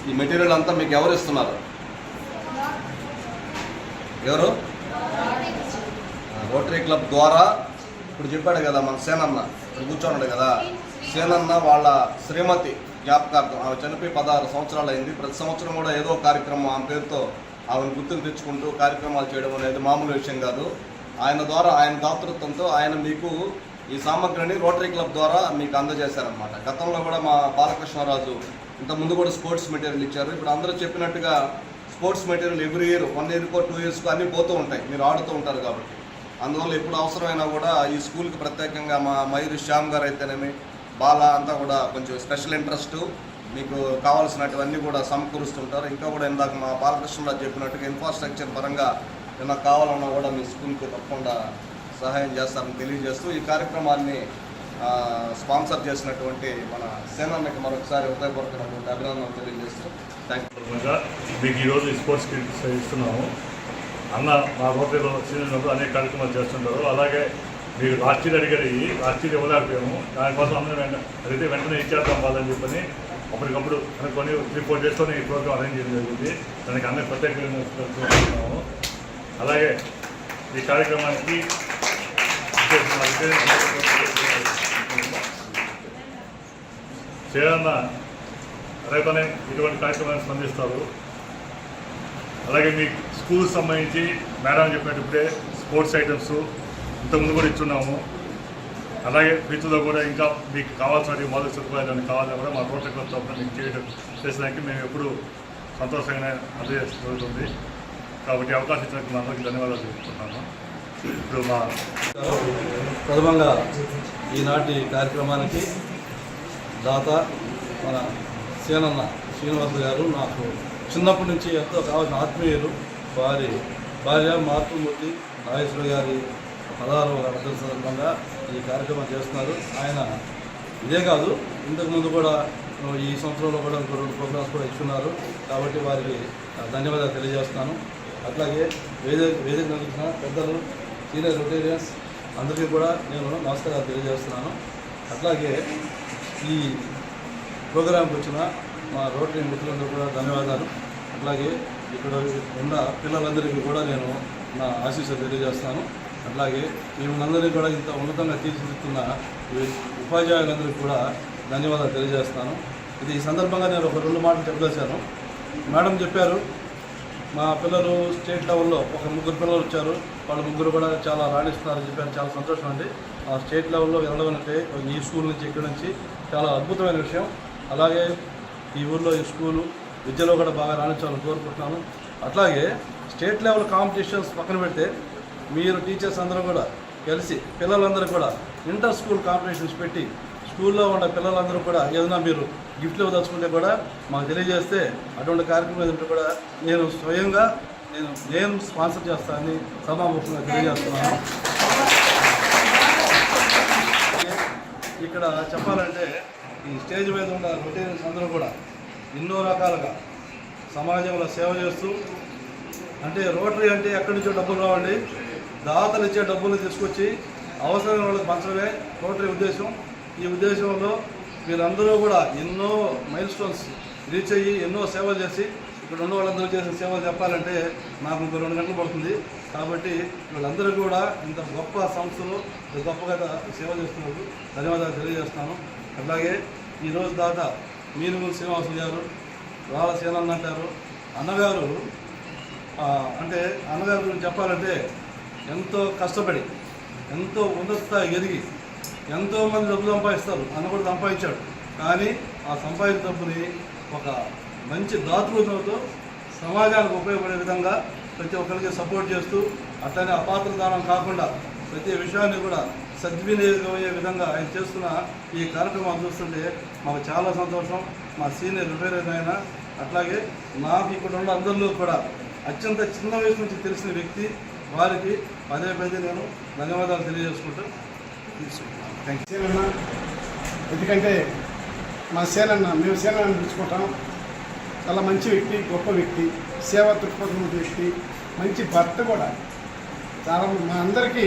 ఈ మెటీరియల్ అంతా మీకు ఎవరు ఇస్తున్నారు? ఎవరు? రోటరీ క్లబ్ ద్వారా. ఇప్పుడు చెప్పాడు కదా మన సేనన్న, ఇప్పుడు కూర్చోన్నాడు కదా, సేనన్న వాళ్ళ శ్రీమతి జ్ఞాపకార్థం. ఆమె చనిపోయి 16 సంవత్సరాలు అయింది. ప్రతి సంవత్సరం కూడా ఏదో కార్యక్రమం ఆమె పేరుతో ఆమెను గుర్తుకు తెచ్చుకుంటూ కార్యక్రమాలు చేయడం అనేది మామూలు విషయం కాదు. ఆయన ద్వారా, ఆయన దాతృత్వంతో ఆయన మీకు ఈ సామగ్రిని రోటరీ క్లబ్ ద్వారా మీకు అందజేశారనమాట. గతంలో కూడా మా బాలకృష్ణరాజు ఇంతకుముందు కూడా స్పోర్ట్స్ మెటీరియల్ ఇచ్చారు. ఇప్పుడు అందరూ చెప్పినట్టుగా స్పోర్ట్స్ మెటీరియల్ ఎవ్రీ ఇయర్ 1 ఇయర్కో 2 ఇయర్స్కో అన్నీ పోతూ ఉంటాయి, మీరు ఆడుతూ ఉంటారు కాబట్టి. అందువల్ల ఎప్పుడు అవసరమైనా కూడా ఈ స్కూల్కి ప్రత్యేకంగా మా మయూరి శ్యామ్ గారు అయితేనేమి, బాల అంతా కూడా కొంచెం స్పెషల్ ఇంట్రెస్ట్, మీకు కావాల్సినటువన్నీ కూడా సమకూరుస్తుంటారు. ఇంకా కూడా ఇందాక మా బాలకృష్ణరాజు చెప్పినట్టుగా ఇన్ఫ్రాస్ట్రక్చర్ పరంగా ఏమైనా కావాలన్నా కూడా మీ స్కూల్కి తప్పకుండా సహాయం చేస్తారని తెలియజేస్తూ ఈ కార్యక్రమాన్ని స్పాన్సర్ చేసినటువంటి మన సేనన్నకి మరొకసారి హృదయపూర్వకమైనటువంటి అభినందనలు తెలియజేస్తూ థ్యాంక్ యూ. మీకు ఈరోజు ఈ స్పోర్ట్స్ కిట్స్ ఇస్తున్నాము. అన్న మా రోటరీలో సీనియర్ అనేక కార్యక్రమాలు చేస్తుంటారు. అలాగే మీరు లాస్ట్ ఇయర్ అడిగారు, లాస్ట్ ఇయర్ ఇవ్వలేకపోయాము. దానికోసం అందరూ అడిగితే వెంటనే ఇచ్చేద్దాం వాళ్ళని చెప్పని అప్పటికప్పుడు అనుకొని 3-4 డేస్లోనే ఈ ప్రోగ్రామ్ అరేంజ్ చేయడం జరిగింది. దానికి అందరికి ప్రత్యేకంగా. అలాగే ఈ కార్యక్రమానికి చేయాలన్న రేపనే ఇటువంటి కార్యక్రమాన్ని స్పందిస్తారు. అలాగే మీ స్కూల్ సంబంధించి మేడం చెప్పినప్పుడే స్పోర్ట్స్ ఐటమ్స్ ఇంతకుముందు కూడా ఇచ్చున్నాము. అలాగే వీటిలో కూడా ఇంకా మీకు కావాల్సిన మౌలిక సదుపాయాలు కావాలని కూడా మా రోటరీ క్లబ్ తరఫున మీకు చేసేదానికి మేము ఎప్పుడూ సంతోషంగానే అందజేస్తుంది. కాబట్టి అవకాశం ఇచ్చినందుకు అందరికీ ధన్యవాదాలు తెలుపుతున్నాను. ఇప్పుడు మా ప్రథమంగా ఈనాటి కార్యక్రమానికి దాత మన సేనన్న శ్రీనివాస్ గారు నాకు చిన్నప్పటి నుంచి ఎంతో కావాల్సిన ఆత్మీయులు. వారి భార్య మాతృమూర్తి నాగేశ్వరి గారి 16వ వర్ధంతి సందర్భంగా ఈ కార్యక్రమం చేస్తున్నారు. ఆయన ఇదే కాదు, ఇంతకుముందు కూడా ఈ సంవత్సరంలో కూడా 2 ప్రోగ్రామ్స్ కూడా ఇచ్చున్నారు. కాబట్టి వారికి ధన్యవాదాలు తెలియజేస్తున్నాను. అట్లాగే వేదిక నిర్వహించిన పెద్దలు, సీనియర్ రొటేరియన్స్ అందరికీ కూడా నేను నమస్కారాలు తెలియజేస్తున్నాను. అట్లాగే ఈ ప్రోగ్రాంకి వచ్చిన మా రోటరీ మిత్రులందరూ కూడా ధన్యవాదాలు. అట్లాగే ఇక్కడ ఉన్న పిల్లలందరికీ కూడా నేను నా ఆశీస్సులు తెలియజేస్తాను. అట్లాగే మిమ్మల్ని కూడా ఇంత ఉన్నతంగా తీర్చిదిద్దుతున్న ఉపాధ్యాయులందరికీ కూడా ధన్యవాదాలు తెలియజేస్తాను. ఇది ఈ సందర్భంగా నేను ఒక 2 మాటలు చెప్పేశాను. మేడం చెప్పారు, మా పిల్లలు స్టేట్ లెవెల్లో ఒక 3 పిల్లలు వచ్చారు, వాళ్ళు 3 కూడా చాలా రాణిస్తున్నారని చెప్పారు. చాలా సంతోషం అండి. ఆ స్టేట్ లెవెల్లో వెళ్ళడం అంటే ఈ స్కూల్ నుంచి ఇక్కడి నుంచి చాలా అద్భుతమైన విషయం. అలాగే ఈ ఊళ్ళో ఈ స్కూలు విద్యలో కూడా బాగా రాణించాలని కోరుకుంటున్నాను. అట్లాగే స్టేట్ లెవెల్ కాంపిటీషన్స్ పక్కన పెడితే మీరు టీచర్స్ అందరూ కూడా కలిసి పిల్లలందరూ కూడా ఇంటర్ స్కూల్ కాంపిటీషన్స్ పెట్టి స్కూల్లో ఉన్న పిల్లలందరూ కూడా ఏదైనా మీరు గిఫ్ట్లు ఇవ్వదలుచుకుంటే కూడా మాకు తెలియజేస్తే అటువంటి కార్యక్రమం ఏదంటే కూడా నేను స్వయంగా నేను స్పాన్సర్ చేస్తానని సభాముఖంగా తెలియజేస్తున్నాను. ఇక్కడ చెప్పాలంటే ఈ స్టేజ్ మీద ఉన్న రొటీనియన్స్ అందరూ కూడా ఎన్నో రకాలుగా సమాజంలో సేవ చేస్తూ, అంటే రోటరీ అంటే ఎక్కడి నుంచో డబ్బులు రావండి, దాతలు ఇచ్చే డబ్బులు తీసుకొచ్చి అవసరమైన వాళ్ళకి పంచడమే రోటరీ ఉద్దేశం. ఈ ఉద్దేశంలో వీళ్ళందరూ కూడా ఎన్నో మైల్ స్టోన్స్ రీచ్ అయ్యి ఎన్నో సేవలు చేసి ఇక్కడ ఉన్న వాళ్ళందరూ చేసిన సేవలు చెప్పాలంటే నాకు ఇంకో 2 గంటలు పడుతుంది. కాబట్టి వీళ్ళందరూ కూడా ఇంత గొప్ప సంస్థలు గొప్పగా సేవ చేస్తున్నారు, ధన్యవాదాలు తెలియజేస్తున్నాను. అలాగే ఈరోజు దాకా మీనుగుల శ్రీనివాసులు గారు, రాళ్ళ సేనన్న అంటారు. అన్నగారు అంటే అన్నగారి గురించి చెప్పాలంటే ఎంతో కష్టపడి ఎంతో ఉన్నత స్థాయి ఎదిగి ఎంతోమంది డబ్బులు సంపాదిస్తారు, అన్న కూడా సంపాదించాడు. కానీ ఆ సంపాదించిన డబ్బుని ఒక మంచి దాతృత్వంతో సమాజానికి ఉపయోగపడే విధంగా ప్రతి ఒక్కరికి సపోర్ట్ చేస్తూ, అట్లనే అపాత్ర దానం కాకుండా ప్రతి విషయాన్ని కూడా సద్వినియోగం అయ్యే విధంగా ఆయన చేస్తున్న ఈ కార్యక్రమాలు చూస్తుంటే మాకు చాలా సంతోషం. మా సీనియర్ రిటైర్ అయిన అట్లాగే నాకు ఇక్కడ ఉన్న అందరిలో కూడా అత్యంత చిన్న వయసు నుంచి తెలిసిన వ్యక్తి, వారికి పదే నేను ధన్యవాదాలు తెలియజేసుకుంటూ థ్యాంక్ యూ. సేనన్న ఎందుకంటే మా సేనన్న, మేము సేనన్న పిలుచుకుంటాం. చాలా మంచి వ్యక్తి, గొప్ప వ్యక్తి, సేవా దృక్పథం వ్యక్తి, మంచి భర్త కూడా. చాలా మా అందరికీ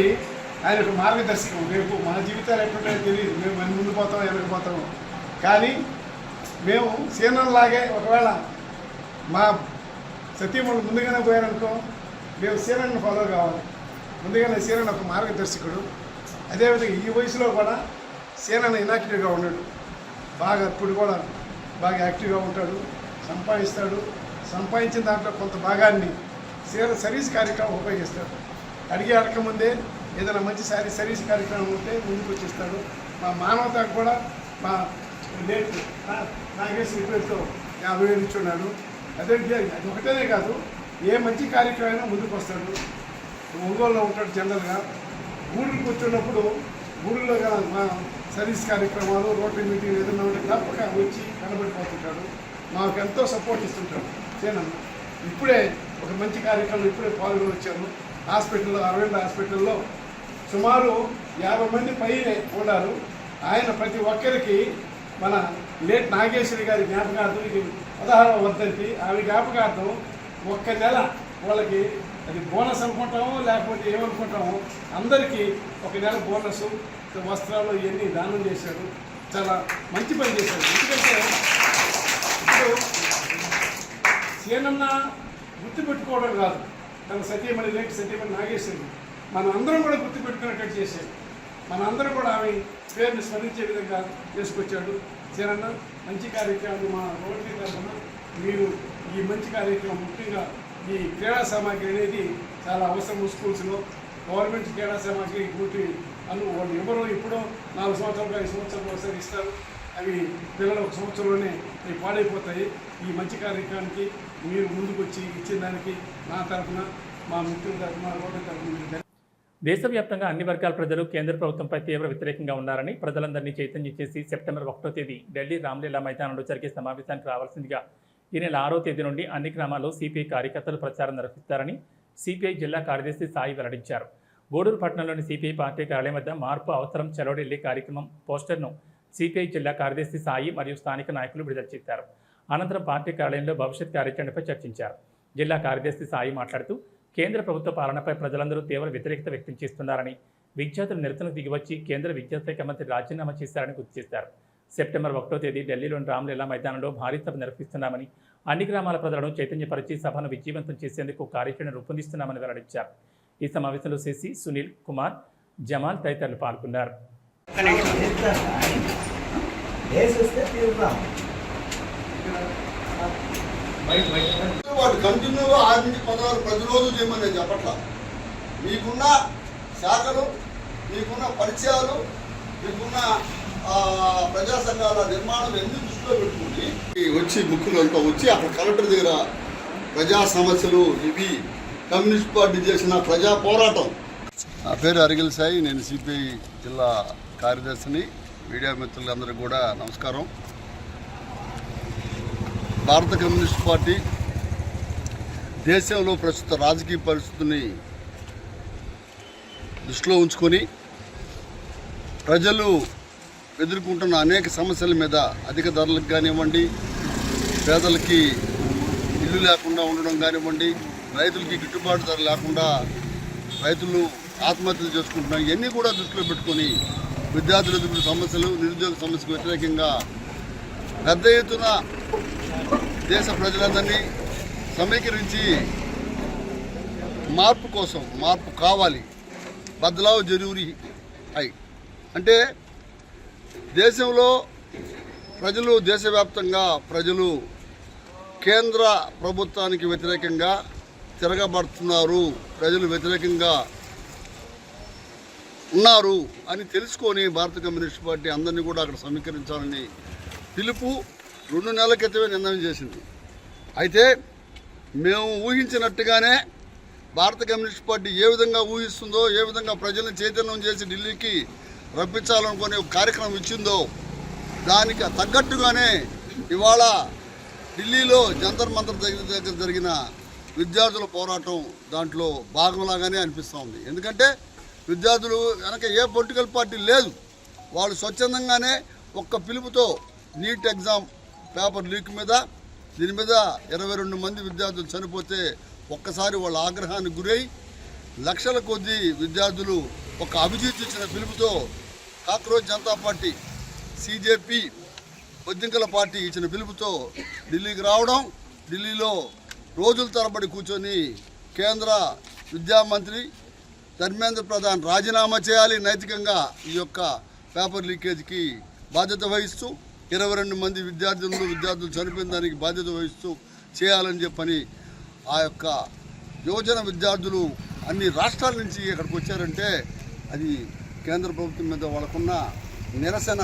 ఆయన ఒక మార్గదర్శకం. రేపు మన జీవితాలు ఎట్లుంటాయో తెలియదు, మేము మన ముందు పోతాం వెనకపోతాం. కానీ మేము సేనలాగే ఒకవేళ మా సతీమణులు ముందుగానే పోయారనుకో, మేము సేనను ఫాలో కావాలి. ముందుగానే సేనన్ ఒక మార్గదర్శకుడు. అదేవిధంగా ఈ వయసులో కూడా సేనన్న ఇనాక్టివ్గా ఉన్నాడు. బాగా ఇప్పుడు కూడా బాగా యాక్టివ్గా ఉంటాడు, సంపాదిస్తాడు. సంపాదించిన దాంట్లో కొంత భాగాన్ని సర్వీస్ కార్యక్రమం ఉపయోగిస్తాడు. అడగకముందే ఏదైనా మంచి సర్వీస్ కార్యక్రమం ఉంటే ముందుకు వచ్చేస్తాడు. మా మానవతకు కూడా మా లేట్ నాగేశ్వరి పేరుతో 50,000 ఇచ్చున్నాడు. అదే అది ఒకటేనే కాదు, ఏ మంచి కార్యక్రమం ముందుకు వస్తాడు. ఒంగోలులో ఉంటాడు జనరల్గా. ఊళ్ళకి కూర్చున్నప్పుడు ఊళ్ళో మా సర్వీస్ కార్యక్రమాలు, రోటరీ మీటింగ్ ఏదైనా ఉంటే తప్పక వచ్చి కనబడిపోతుంటాడు. మాకు ఎంతో సపోర్ట్ ఇస్తుంటాడు సేనన్న. ఇప్పుడే ఒక మంచి కార్యక్రమం ఇప్పుడే పాల్గొని వచ్చాము. హాస్పిటల్లో, అరవింద్ హాస్పిటల్లో సుమారు 50 మంది పైనే ఉన్నారు. ఆయన ప్రతి ఒక్కరికి మన లేట్ నాగేశ్వరి గారి జ్ఞాపకార్థం, ఇది 16వ వర్ధంతి, ఆమె జ్ఞాపకార్థం 1 నెల వాళ్ళకి అది బోనస్ అనుకుంటాము, లేకపోతే ఏమనుకుంటాము, అందరికీ 1 నెల బోనస్, వస్త్రాలు ఇవన్నీ దానం చేశాడు. చాలా మంచి పని చేశాడు. ఎందుకంటే ఇప్పుడు సేనన్న గుర్తుపెట్టుకోవడం కాదు, తన సతీమణి లేట్ సతీమణి నాగేశ్వరి మనం అందరం కూడా గుర్తుపెట్టుకునేటట్టు చేశాడు. మన అందరం కూడా ఆమె పేరుని స్మరించే విధంగా చేసుకొచ్చాడు. సేనన్న మంచి కార్యక్రమాలు మా రోడ్డు తరఫున మీరు ఈ మంచి కార్యక్రమం, ముఖ్యంగా ఈ క్రీడా సామాగ్రి అనేది చాలా అవసరం. స్కూల్స్లో గవర్నమెంట్ క్రీడా సామాగ్రి పూర్తి వాళ్ళు ఎవరో ఎప్పుడో 4 సంవత్సరాలు 5 సంవత్సరాలు ఒకసారి ఇస్తారు. అవి పిల్లలు 1 సంవత్సరంలోనే అవి పాడైపోతాయి. ఈ మంచి కార్యక్రమానికి మీరు ముందుకు వచ్చి ఇచ్చిన దానికి నా తరఫున, మా మిత్రుల తరఫున, రోడ్డు తరఫున దేశవ్యాప్తంగా అన్ని వర్గాల ప్రజలు కేంద్ర ప్రభుత్వంపై తీవ్ర వ్యతిరేకంగా ఉన్నారని, ప్రజలందరినీ చైతన్యం చేసి సెప్టెంబర్ 1వ తేదీ ఢిల్లీ రామ్లీలా మైదానంలో జరిగే సమావేశానికి రావాల్సిందిగా ఈ నెల 6వ తేదీ నుండి అన్ని గ్రామాల్లో సిపిఐ కార్యకర్తలు ప్రచారం నిర్వహిస్తారని సిపిఐ జిల్లా కార్యదర్శి సాయి వెల్లడించారు. గూడూరు పట్టణంలోని సిపిఐ పార్టీ కార్యాలయం వద్ద మార్పు అవసరం చలో ఢిల్లీ కార్యక్రమం పోస్టర్ను సిపిఐ జిల్లా కార్యదర్శి సాయి మరియు స్థానిక నాయకులు విడుదల చేశారు. అనంతరం పార్టీ కార్యాలయంలో భవిష్యత్ కార్యాచరణపై చర్చించారు. జిల్లా కార్యదర్శి సాయి మాట్లాడుతూ కేంద్ర ప్రభుత్వ పాలనపై ప్రజలందరూ తీవ్ర వ్యతిరేకత వ్యక్తం చేస్తున్నారని, విద్యార్థులు నిరసనకు దిగివచ్చి కేంద్ర విద్యాశాఖ మంత్రి రాజీనామా చేశారని గుర్తు చేశారు. సెప్టెంబర్ 1వ తేదీ ఢిల్లీలోని రామ్లీలా మైదానంలో భారీ సభ నిర్వహిస్తున్నామని, అన్ని గ్రామాల ప్రజలను చైతన్యపరిచి సభను విజయవంతం చేసేందుకు కార్యాచరణ రూపొందిస్తున్నామని వెల్లడించారు. ఈ సమావేశంలో శశి, సునీల్ కుమార్, జమాల్ తదితరులు పాల్గొన్నారు. వాడు కంటిన్యూగా 6 నుంచి 16 ప్రతిరోజు చేయమని నేను చెప్పట్లా. మీకున్న శాఖలు, మీకున్న పరిచయాలు, మీకున్న ప్రజా సంఘాల నిర్మాణం ఎన్ని దృష్టిలో పెట్టుకుని వచ్చి ముఖ్యులంతా వచ్చి అక్కడ కలెక్టర్ దగ్గర ప్రజా సమస్యలు ఇవి కమ్యూనిస్ట్ పార్టీ చేసిన ప్రజా పోరాటం. నా పేరు అరిగిల్ సాయి, నేను సిపిఐ జిల్లా కార్యదర్శిని. మీడియా మిత్రులందరికీ కూడా నమస్కారం. భారత కమ్యూనిస్ట్ పార్టీ దేశంలో ప్రస్తుత రాజకీయ పరిస్థితిని దృష్టిలో ఉంచుకొని ప్రజలు ఎదుర్కొంటున్న అనేక సమస్యల మీద అధిక ధరలకు కానివ్వండి, పేదలకి ఇల్లు లేకుండా ఉండడం కానివ్వండి, రైతులకి గిట్టుబాటు ధర లేకుండా రైతులు ఆత్మహత్యలు చేసుకుంటున్నాం, ఇవన్నీ కూడా దృష్టిలో పెట్టుకొని విద్యార్థుల ఎదుర్కొన్న సమస్యలు, నిరుద్యోగ సమస్యకు వ్యతిరేకంగా పెద్ద ఎత్తున దేశ ప్రజలందరినీ సమీకరించి మార్పు కోసం, మార్పు కావాలి, బదలావ్ జరూరీ అయి అంటే దేశంలో ప్రజలు, దేశవ్యాప్తంగా ప్రజలు కేంద్ర ప్రభుత్వానికి వ్యతిరేకంగా తిరగబడుతున్నారు, ప్రజలు వ్యతిరేకంగా ఉన్నారు అని తెలుసుకొని భారత కమ్యూనిస్ట్ పార్టీ అందరినీ కూడా అక్కడ సమీకరించాలని పిలుపు 2 నెలల క్రితమే నిర్ణయం చేసింది. అయితే మేము ఊహించినట్టుగానే భారత కమ్యూనిస్ట్ పార్టీ ఏ విధంగా ఊహిస్తుందో, ఏ విధంగా ప్రజలను చైతన్యం చేసి ఢిల్లీకి రప్పించాలనుకునే ఒక కార్యక్రమం ఇచ్చిందో దానికి తగ్గట్టుగానే ఇవాళ ఢిల్లీలో జంతర్ మంతర్ దగ్గర జరిగిన విద్యార్థుల పోరాటం దాంట్లో భాగంలాగానే అనిపిస్తూ ఉంది. ఎందుకంటే విద్యార్థులు వెనక ఏ పొలిటికల్ పార్టీ లేదు, వాళ్ళు స్వచ్ఛందంగానే ఒక్క పిలుపుతో నీట్ ఎగ్జామ్ పేపర్ లీక్ మీద, దీని మీద 22 మంది విద్యార్థులు చనిపోతే ఒక్కసారి వాళ్ళ ఆగ్రహానికి గురై లక్షల కొద్దీ విద్యార్థులు ఒక అభిజిత్ ఇచ్చిన పిలుపుతో కాక్రోచ్ జనతా పార్టీ, సిజేపీ, బొద్దింకల పార్టీ ఇచ్చిన పిలుపుతో ఢిల్లీకి రావడం, ఢిల్లీలో రోజుల తరబడి కూర్చొని కేంద్ర విద్యామంత్రి ధర్మేంద్ర ప్రధాన్ రాజీనామా చేయాలి, నైతికంగా ఈ యొక్క పేపర్ లీకేజ్కి బాధ్యత వహిస్తూ 22 మంది విద్యార్థులు చనిపోయిన దానికి బాధ్యత వహిస్తూ చేయాలని చెప్పని ఆ యొక్క యువజన విద్యార్థులు అన్ని రాష్ట్రాల నుంచి ఇక్కడికి వచ్చారంటే అది కేంద్ర ప్రభుత్వం మీద వాళ్ళకున్న నిరసన,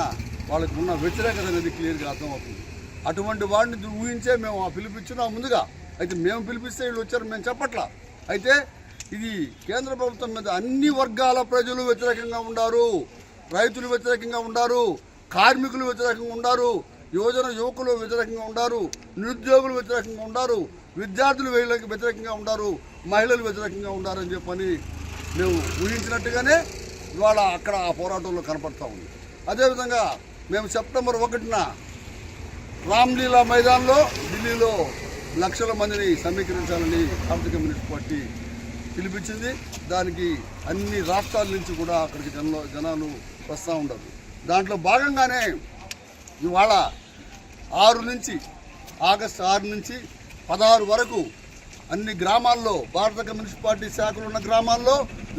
వాళ్ళకున్న వ్యతిరేకత అనేది క్లియర్గా అర్థమవుతుంది. అటువంటి వాడిని ఊహించే మేము ఆ పిలిపించున్నాం ముందుగా. అయితే మేము పిలిపిస్తే వీళ్ళు వచ్చారు మేము చెప్పట్లా. అయితే ఇది కేంద్ర ప్రభుత్వం మీద అన్ని వర్గాల ప్రజలు వ్యతిరేకంగా ఉన్నారు, రైతులు వ్యతిరేకంగా ఉన్నారు, కార్మికులు వ్యతిరేకంగా ఉన్నారు, యువకులు వ్యతిరేకంగా ఉన్నారు, నిరుద్యోగులు వ్యతిరేకంగా ఉన్నారు, విద్యార్థులు వీళ్ళకి వ్యతిరేకంగా ఉన్నారు, మహిళలు వ్యతిరేకంగా ఉన్నారని చెప్పని మేము ఊహించినట్టుగానే ఇవాళ అక్కడ ఆ పోరాటంలో కనపడతా ఉంది. అదేవిధంగా మేము సెప్టెంబర్ 1న రామ్లీలా మైదాన్లో ఢిల్లీలో లక్షల మందిని సమీకరించాలని భారత కమ్యూనిస్ట్ పార్టీ పిలిపించింది. దానికి అన్ని రాష్ట్రాల నుంచి కూడా అక్కడికి జనాలు వస్తూ ఉండరు. దాంట్లో భాగంగానే ఇవాళ ఆగస్టు 6 నుంచి 16 వరకు అన్ని గ్రామాల్లో, భారత కమ్యూనిస్ట్ పార్టీ శాఖలు ఉన్న గ్రామాల్లో,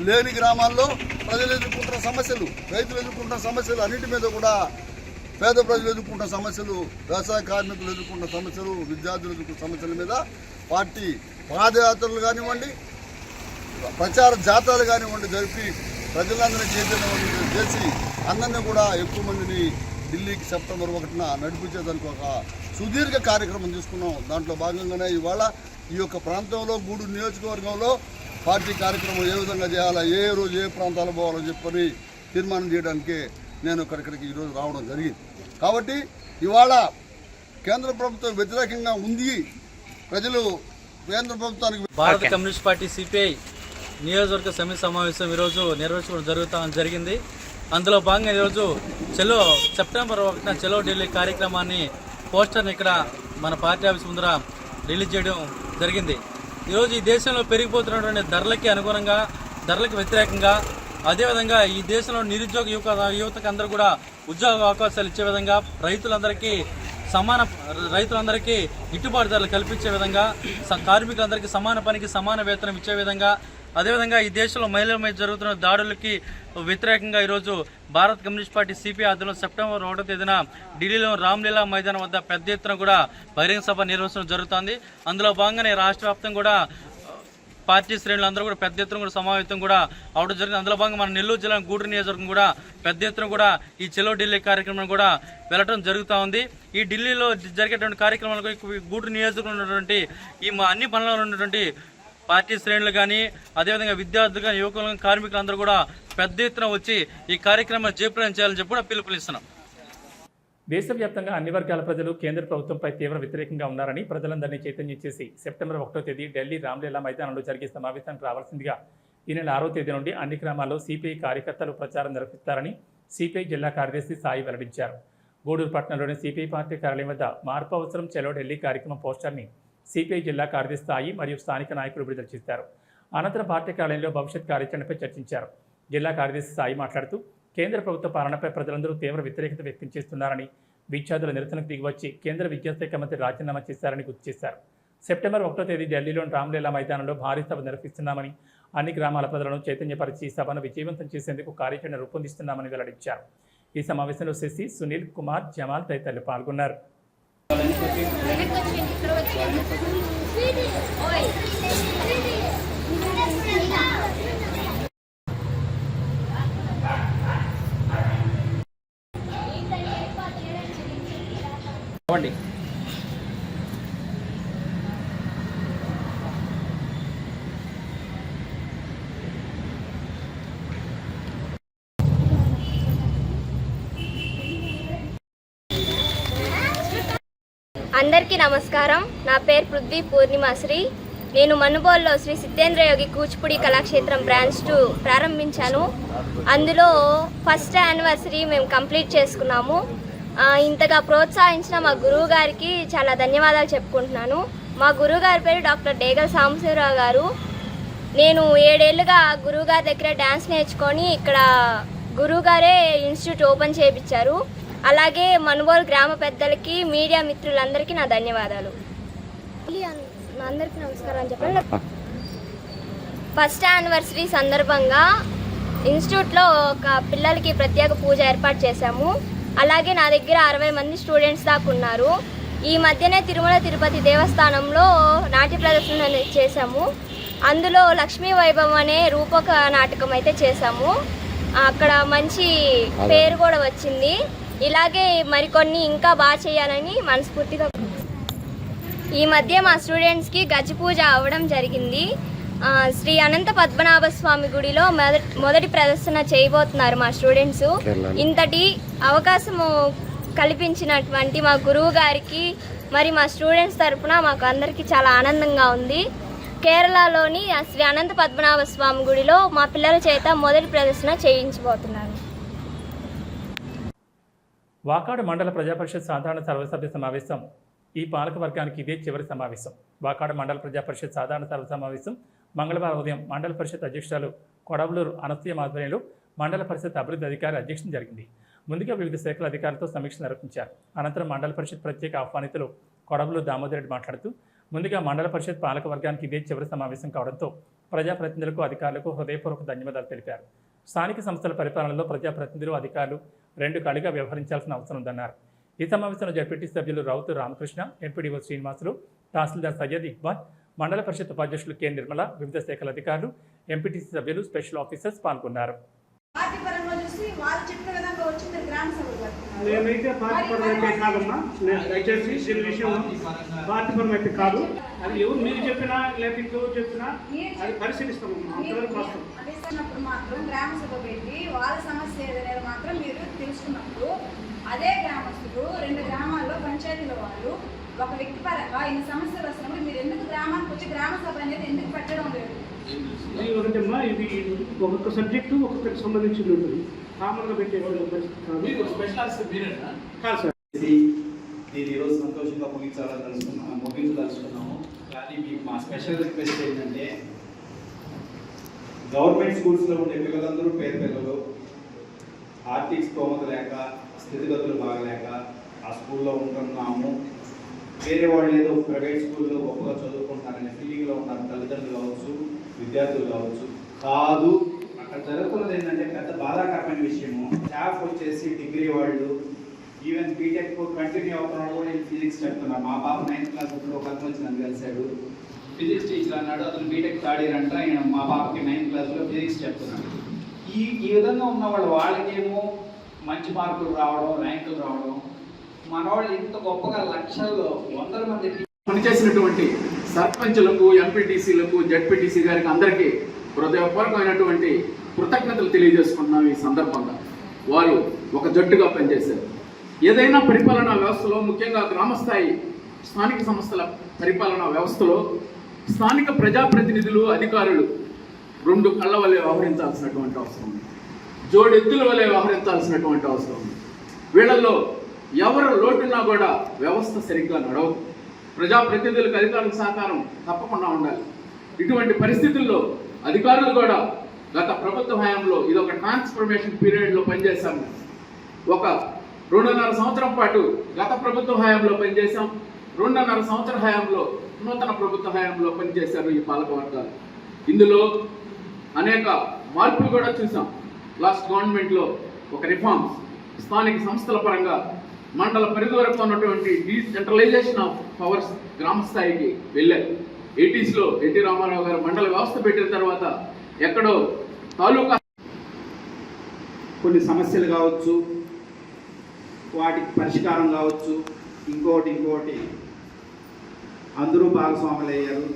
లేని గ్రామాల్లో ప్రజలు ఎదుర్కొంటున్న సమస్యలు, రైతులు ఎదుర్కొంటున్న సమస్యలు అన్నిటి మీద కూడా, పేద ప్రజలు ఎదుర్కొంటున్న సమస్యలు, వ్యవసాయ కార్మికులు ఎదుర్కొంటున్న సమస్యలు, విద్యార్థులు ఎదుర్కొంటున్న సమస్యల మీద పార్టీ పాదయాత్రలు కానివ్వండి, ప్రచార జాతరలు కానివ్వండి జరిపి ప్రజలందరినీ చైతన్యవంతులు చేసి అందరినీ కూడా ఎక్కువ మందిని ఢిల్లీకి సెప్టెంబర్ 1న నడిపించేదానికి ఒక సుదీర్ఘ కార్యక్రమం తీసుకున్నాం. దాంట్లో భాగంగానే ఇవాళ ఈ యొక్క ప్రాంతంలో గూడూరు నియోజకవర్గంలో పార్టీ కార్యక్రమం ఏ విధంగా చేయాలా, ఏ రోజు ఏ ప్రాంతాలు పోవాలని చెప్పని తీర్మానం చేయడానికి నేను ఇక్కడికి ఈరోజు రావడం జరిగింది. కాబట్టి ఇవాళ కేంద్ర ప్రభుత్వం వ్యతిరేకంగా ఉంది, ప్రజలు కేంద్ర ప్రభుత్వానికి. భారత కమ్యూనిస్ట్ పార్టీ సిపిఐ నియోజకవర్గ సమితి సమావేశం ఈరోజు నిర్వహించడం జరిగింది. అందులో భాగంగా ఈరోజు సెప్టెంబర్ 1న చలో ఢిల్లీ కార్యక్రమాన్ని పోస్టర్ని ఇక్కడ మన పార్టీ ఆఫీస్ ముందర రిలీజ్ చేయడం జరిగింది. ఈరోజు ఈ దేశంలో పెరిగిపోతున్నటువంటి ధరలకి అనుగుణంగా, ధరలకు వ్యతిరేకంగా, అదేవిధంగా ఈ దేశంలో నిరుద్యోగ యువతకు అందరూ కూడా ఉద్యోగ అవకాశాలు ఇచ్చే విధంగా, రైతులందరికీ గిట్టుబాటు ధరలు కల్పించే విధంగా, కార్మికులందరికీ సమాన పనికి సమాన వేతనం ఇచ్చే విధంగా, అదేవిధంగా ఈ దేశంలో మహిళల మీద జరుగుతున్న దాడులకి వ్యతిరేకంగా ఈరోజు భారత కమ్యూనిస్ట్ పార్టీ సిపిఐ ఆధ్వర్యంలో సెప్టెంబర్ 1వ తేదీన ఢిల్లీలో రామ్లీలా మైదానం వద్ద పెద్ద ఎత్తున కూడా బహిరంగ సభ నిర్వహించడం జరుగుతోంది. అందులో భాగంగానే రాష్ట్ర వ్యాప్తంగా కూడా పార్టీ శ్రేణులందరూ కూడా పెద్ద ఎత్తున కూడా సమావేశం కూడా అవడం జరిగింది. అందులో భాగంగా మన నెల్లూరు జిల్లా గూడూరు నియోజకవర్గం కూడా పెద్ద ఎత్తున కూడా ఈ చలో ఢిల్లీ కార్యక్రమం కూడా వెళ్ళడం జరుగుతూ ఉంది. ఈ ఢిల్లీలో జరిగేటువంటి కార్యక్రమాలకు గూడూరు నియోజకవర్గంలో ఉన్నటువంటి ఈ అన్ని పనులలో ఉన్నటువంటి పార్టీ శ్రేణులు కానీ, అదేవిధంగా విద్యార్థులు కానీ, యువకులు కానీ, కార్మికులందరూ కూడా పెద్ద ఎత్తున వచ్చి ఈ కార్యక్రమాన్ని జయప్రదం చేయాలని చెప్పి కూడా పిలుపునిస్తున్నాం. దేశవ్యాప్తంగా అన్ని వర్గాల ప్రజలు కేంద్ర ప్రభుత్వంపై తీవ్ర వ్యతిరేకంగా ఉన్నారని ప్రజలందరినీ చైతన్యం చేసి సెప్టెంబర్ 1వ తేదీ ఢిల్లీ రామ్లీలా మైదానంలో జరిగే సమావేశానికి రావాల్సిందిగా ఈ నెల 6వ తేదీ నుండి అన్ని గ్రామాల్లో సిపిఐ కార్యకర్తలు ప్రచారం నిర్వహిస్తారని సిపిఐ జిల్లా కార్యదర్శి సాయి వెల్లడించారు. గూడూరు పట్టణంలోని సిపిఐ పార్టీ కార్యాలయం వద్ద మార్పు అవసరం చలో ఢిల్లీ కార్యక్రమం పోస్టర్ని సిపిఐ జిల్లా కార్యదర్శి సాయి మరియు స్థానిక నాయకులు విడుదల చేశారు. అనంతరం పార్టీ కార్యాలయంలో భవిష్యత్ కార్యాచరణపై చర్చించారు. జిల్లా కార్యదర్శి సాయి మాట్లాడుతూ కేంద్ర ప్రభుత్వ పాలనపై ప్రజలందరూ తీవ్ర వ్యతిరేకత వ్యక్తం చేస్తున్నారని, విద్యార్థుల నిరసనకు దిగివచ్చి కేంద్ర విద్యాశాఖ మంత్రి రాజీనామా చేశారని గుర్తు చేశారు. సెప్టెంబర్ 1వ తేదీ ఢిల్లీలోని రామ్లీలా మైదానంలో భారీ సభ నిర్వహిస్తున్నామని, అన్ని గ్రామాల ప్రజలను చైతన్యపరిచి సభను విజయవంతం చేసేందుకు కార్యాచరణ రూపొందిస్తున్నామని వెల్లడించారు. ఈ సమావేశంలో శశి, సునీల్ కుమార్, జమాల్ తదితరులు పాల్గొన్నారు. అందరికీ నమస్కారం. నా పేరు పృథ్వీ పూర్ణిమాశ్రీ. నేను మనుబోల్లో శ్రీ సిద్ధేంద్ర యోగి కూచిపూడి కళాక్షేత్రం బ్రాంచ్ 2 ప్రారంభించాను. అందులో ఫస్ట్ యానివర్సరీ మేము కంప్లీట్ చేసుకున్నాము. ఇంతగా ప్రోత్సహించిన మా గురువు గారికి చాలా ధన్యవాదాలు చెప్పుకుంటున్నాను. మా గురువు గారి పేరు డాక్టర్ డేగల సాంబశివరావు గారు. నేను 7 ఏళ్ళుగా గురువు గారి దగ్గర డ్యాన్స్ నేర్చుకొని ఇక్కడ గురువు గారే ఇన్స్టిట్యూట్ ఓపెన్ చేయించారు. అలాగే మనుబోలు గ్రామ పెద్దలకి, మీడియా మిత్రులందరికీ నా ధన్యవాదాలు. అందరికీ నమస్కారం చెప్పండి. ఫస్ట్ యానివర్సరీ సందర్భంగా ఇన్స్టిట్యూట్లో ఒక పిల్లలకి ప్రత్యేక పూజ ఏర్పాటు చేశాము. అలాగే నా దగ్గర 60 మంది స్టూడెంట్స్ దాకా ఉన్నారు. ఈ మధ్యనే తిరుమల తిరుపతి దేవస్థానంలో నాట్య ప్రదర్శన చేశాము. అందులో లక్ష్మీ వైభవం అనే రూపక నాటకం అయితే చేశాము. అక్కడ మంచి పేరు కూడా వచ్చింది. ఇలాగే మరికొన్ని ఇంకా బాగా చేయాలని మనస్ఫూర్తిగా. ఈ మధ్య మా స్టూడెంట్స్కి గజ్జి పూజ అవ్వడం జరిగింది. శ్రీ అనంత పద్మనాభ స్వామి గుడిలో మొదటి ప్రదర్శన చేయబోతున్నారు మా స్టూడెంట్స్. ఇంతటి అవకాశము కల్పించినటువంటి మా గురువు గారికి మరి మా స్టూడెంట్స్ తరఫున మాకు అందరికీ చాలా ఆనందంగా ఉంది. కేరళలోని శ్రీ అనంత పద్మనాభ స్వామి గుడిలో మా పిల్లల చేత మొదటి ప్రదర్శన చేయించబోతున్నారు. వాకాడు మండల ప్రజాపరిషత్ సాధారణ సర్వసభ్య సమావేశం ఈ పాలక వర్గానికి ఇదే చివరి సమావేశం. వాకాడు మండల ప్రజాపరిషత్ సాధారణ సర్వ సమావేశం మంగళవారం ఉదయం మండల పరిషత్ అధ్యక్షురాలు కొడవలూరు అనసూయ ఆధ్వర్యంలో మండల పరిషత్ అభివృద్ధి అధికారి అధ్యక్షత జరిగింది. ముందుగా వివిధ శాఖల అధికారులతో సమీక్ష నిర్వహించారు. అనంతరం మండల పరిషత్ ప్రత్యేక ఆహ్వానితులు కొడవలూరు దామోదర్ రెడ్డి మాట్లాడుతూ, ముందుగా మండల పరిషత్ పాలక వర్గానికి ఇదే చివరి సమావేశం కావడంతో ప్రజాప్రతినిధులకు, అధికారులకు హృదయపూర్వక ధన్యవాదాలు తెలిపారు. స్థానిక సంస్థల పరిపాలనలో ప్రజాప్రతినిధులు, అధికారులు 2 కళగా వ్యవహరించాల్సిన అవసరం ఉందన్నారు. ఈ సమావేశంలో జడ్పీటీ సభ్యులు రౌతు రామకృష్ణ, ఎంపీడీఓ శ్రీనివాసులు, తహసీల్దార్ సయ్యద్ ఇక్బాల్, మండల పరిషత్ ఉపాధ్యక్షులు కె నిర్మల, వివిధ శాఖల అధికారులు, ఎంపీటీసీ సభ్యులు, స్పెషల్ ఆఫీసర్స్ పాల్గొన్నారు. మేమైతే పార్టీపరమైతే కాదమ్మా, దయచేసి దీని విషయం పార్టీపరమైతే కాదు. అది ఎవరు మీరు చెప్పినా లేకపోతే ఇంకెవరు చెప్పినా అది పరిశీలిస్తామమ్మా. అంతవరకు వస్తాం. మాత్రం గ్రామ సభ పెట్టి వాళ్ళ సమస్య ఏదైనా మాత్రం మీరు తెలుసుకున్నప్పుడు అదే గ్రామస్తులు 2 గ్రామాల్లో పంచాయతీల వాళ్ళు ఒక వ్యక్తి పరంగా ఇన్ని సమస్యలు వస్తున్నప్పుడు మీరు ఎందుకు గ్రామానికి వచ్చి గ్రామ సభ అనేది ఎందుకు పెట్టడం లేదు? ఒకటమ్మా, ఇది ఒక్కొక్క సబ్జెక్టు ఒక్కొక్కరికి సంబంధించింది ఉంటుంది. కామన్గా పెట్టే పరిస్థితి కాదు సార్. దీన్ని ఈరోజు సంతోషంగా ముగించదలుచుకున్నాము. కానీ మీకు మా స్పెషల్ రిక్వెస్ట్ ఏంటంటే, గవర్నమెంట్ స్కూల్స్లో ఉండే పిల్లలందరూ పేద పిల్లలు, ఆర్థిక స్తోమత లేక, స్థితిగతులు బాగలేక ఆ స్కూల్లో ఉంటున్నాము. వేరే వాళ్ళు ఏదో ప్రైవేట్ స్కూల్లో గొప్పగా చదువుకుంటారనే ఫీలింగ్లో ఉన్నారు తల్లిదండ్రులు కావచ్చు, విద్యార్థులు కావచ్చు. కాదు, అక్కడ జరుగుతున్నది ఏంటంటే పెద్ద బాధాకరమైన విషయము. స్టాఫ్ వచ్చేసి డిగ్రీ వాళ్ళు, ఈవెన్ బీటెక్ కంటిన్యూ అవుతున్నాడు కూడా ఫిజిక్స్ చెప్తున్నారు. మా పాప 9th క్లాస్ ఇప్పుడు ఒక అతను వచ్చి నన్ను కలిశాడు. ఫిజిక్స్ టీచర్ అన్నాడు, అతను బీటెక్ థర్డ్ ఇయర్ అంట. ఆయన మా పాపకి 9th క్లాస్లో ఫిజిక్స్ చెప్తున్నాడు. ఈ విధంగా ఉన్న వాళ్ళకేమో మంచి మార్కులు రావడం, ర్యాంకులు రావడం, మన వాళ్ళు ఇంత గొప్పగా లక్షల్లో 100 మంది పనిచేసినటువంటి సర్పంచులకు, ఎంపీటీసీలకు, జడ్పీటీసీ గారికి అందరికీ హృదయపూర్వకమైనటువంటి కృతజ్ఞతలు తెలియజేసుకుంటున్నాం. ఈ సందర్భంగా వారు ఒక జట్టుగా పనిచేశారు. ఏదైనా పరిపాలనా వ్యవస్థలో, ముఖ్యంగా గ్రామస్థాయి స్థానిక సంస్థల పరిపాలనా వ్యవస్థలో స్థానిక ప్రజాప్రతినిధులు, అధికారులు రెండు కళ్ళ వలె వ్యవహరించాల్సినటువంటి అవసరం ఉంది. జోడెత్తుల వలె వ్యవహరించాల్సినటువంటి అవసరం ఉంది. వీళ్ళల్లో ఎవరు లోటున్నా కూడా వ్యవస్థ సరిగ్గా నడవదు. ప్రజాప్రతినిధులకు, అధికారులకు సహకారం తప్పకుండా ఉండాలి. ఇటువంటి పరిస్థితుల్లో అధికారులు కూడా గత ప్రభుత్వ హయాంలో ఇది ఒక ట్రాన్స్ఫర్మేషన్ పీరియడ్లో పనిచేశాము. ఒక 2.5 సంవత్సరం పాటు గత ప్రభుత్వ హయాంలో పనిచేశాం. 2.5 సంవత్సర హయాంలో నూతన ప్రభుత్వ హయాంలో పనిచేశారు ఈ పాలక వర్గాలు. ఇందులో అనేక మార్పులు కూడా చూసాం. లాస్ట్ గవర్నమెంట్లో ఒక రిఫార్మ్స్, స్థానిక సంస్థల పరంగా మండల పరిధి వరకు ఉన్నటువంటి డీసెంట్రలైజేషన్ ఆఫ్ పవర్స్ గ్రామ స్థాయికి వెళ్ళారు. 80s ఎన్టీ రామారావు గారు మండల వ్యవస్థ పెట్టిన తర్వాత ఎక్కడో తాలూకా కొన్ని సమస్యలు కావచ్చు, వాటికి పరిష్కారం కావచ్చు, ఇంకోటి అందరూ భాగస్వాములు అయ్యారు.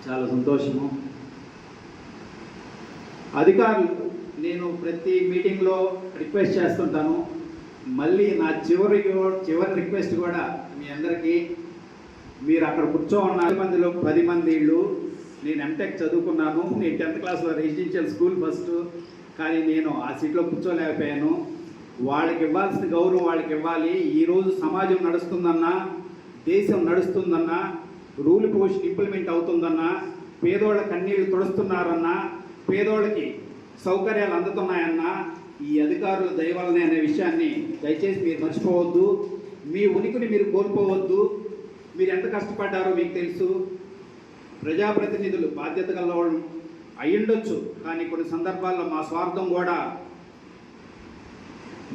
చాలా సంతోషము. అధికారులు, నేను ప్రతి మీటింగ్లో రిక్వెస్ట్ చేస్తుంటాను, మళ్ళీ నా చివరి రిక్వెస్ట్ కూడా మీ అందరికీ, మీరు అక్కడ కూర్చోన్న 10 మంది ఇళ్ళు. నేను ఎంటెక్ చదువుకున్నాను. నేను 10th క్లాస్లో రెసిడెన్షియల్ స్కూల్ ఫస్ట్, కానీ నేను ఆ సీట్లో కూర్చోలేకపోయాను. వాళ్ళకి ఇవ్వాల్సిన గౌరవం వాళ్ళకి ఇవ్వాలి. ఈరోజు సమాజం నడుస్తుందన్నా, దేశం నడుస్తుందన్నా, రూల్ పొజిషన్ ఇంప్లిమెంట్ అవుతుందన్నా, పేదోళ్ళ కన్నీళ్లు తుడుస్తున్నారన్నా, పేదోళ్ళకి సౌకర్యాలు అందుతున్నాయన్నా ఈ అధికారుల దయవలనే అనే విషయాన్ని దయచేసి మీరు మర్చిపోవద్దు. మీ ఉనికిని మీరు కోల్పోవద్దు. మీరు ఎంత కష్టపడ్డారో మీకు తెలుసు. ప్రజాప్రతినిధులు బాధ్యత గల వాళ్ళు అయ్యుండొచ్చు, కానీ కొన్ని సందర్భాల్లో మా స్వార్థం కూడా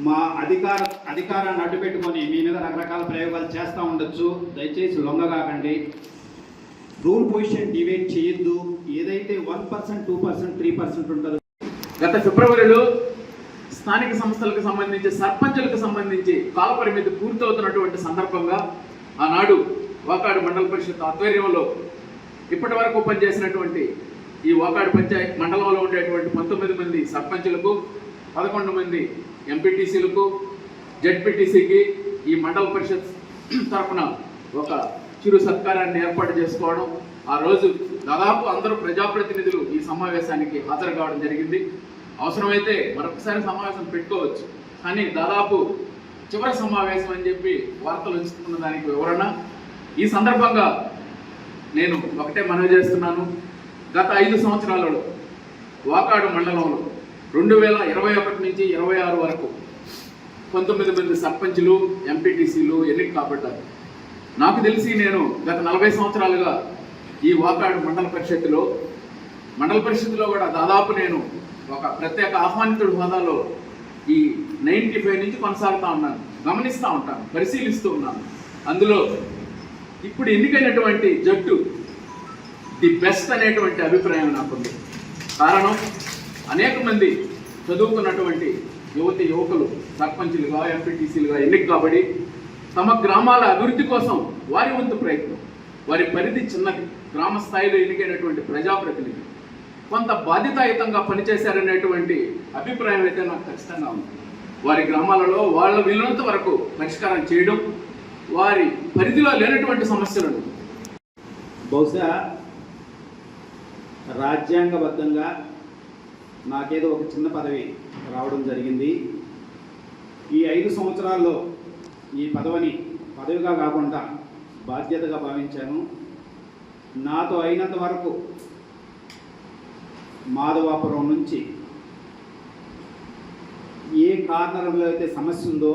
మా అధికారాన్ని అడ్డుపెట్టుకొని మీ మీద రకరకాల ప్రయోగాలు చేస్తూ ఉండొచ్చు. దయచేసి లొంగగాకండి. రూల్ పొజిషన్ డివైడ్ చేయొద్దు. ఏదైతే 1%, 2%, 3% ఉంటుందో. గత ఫిబ్రవరిలో స్థానిక సంస్థలకు సంబంధించి, సర్పంచులకు సంబంధించి కాలపరిమితి పూర్తవుతున్నటువంటి సందర్భంగా ఆనాడు వాకాడు మండల పరిషత్ ఆధ్వర్యంలో ఇప్పటి వరకు పనిచేసినటువంటి ఈ వాకాడు పంచాయత్ మండలంలో ఉండేటువంటి 19 మంది సర్పంచులకు, 11 మంది ఎంపీటీసీలకు, జెడ్పీటీసీకి ఈ మండల పరిషత్ తరఫున ఒక చిరు సత్కారాన్ని ఏర్పాటు చేసుకోవడం. ఆ రోజు దాదాపు అందరూ ప్రజాప్రతినిధులు ఈ సమావేశానికి హాజరు కావడం జరిగింది. అవసరమైతే మరొకసారి సమావేశం పెట్టుకోవచ్చు, కానీ దాదాపు చివరి సమావేశం అని చెప్పి వార్తలు ఉంచుకున్న దానికి వివరణ. ఈ సందర్భంగా నేను ఒకటే మనవి చేస్తున్నాను. గత 5 సంవత్సరాలలో వాకాడు మండలంలో 2021 నుంచి 26 వరకు 19 మంది సర్పంచులు, ఎంపీటీసీలు ఎన్నిక కాబడ్డారు. నాకు తెలిసి నేను గత 40 సంవత్సరాలుగా ఈ వాకాడు మండల పరిషత్తులో కూడా దాదాపు నేను ఒక ప్రత్యేక ఆహ్వానితుడి హోదాలో ఈ 95 నుంచి కొనసాగుతూ ఉన్నాను, గమనిస్తూ ఉంటాను, పరిశీలిస్తూ ఉన్నాను. అందులో ఇప్పుడు ఎన్నికైనటువంటి జట్టు ది బెస్ట్ అనేటువంటి అభిప్రాయం నాకుంది. కారణం, అనేక మంది చదువుకున్నటువంటి యువకులు సర్పంచులుగా, ఎంపీటీసీలుగా ఎన్నిక కాబడి తమ గ్రామాల అభివృద్ధి కోసం వారి వంతు ప్రయత్నం, వారి పరిధి చిన్నది, గ్రామ స్థాయిలో ఎన్నికైనటువంటి ప్రజాప్రతినిధి కొంత బాధ్యతాయుతంగా పనిచేశారనేటువంటి అభిప్రాయం అయితే నాకు ఖచ్చితంగా ఉంది. వారి గ్రామాలలో వాళ్ళ వీలున్నంత వరకు పరిష్కారం చేయడం, వారి పరిధిలో లేనటువంటి సమస్యలను బహుశా రాజ్యాంగబద్ధంగా నాకేదో ఒక చిన్న పదవి రావడం జరిగింది. ఈ 5 సంవత్సరాల్లో ఈ పదవిగా కాకుండా బాధ్యతగా భావించాను. నాతో అయినంత వరకు మాధవాపురం నుంచి ఏ కార్నర్లో అయితే సమస్య ఉందో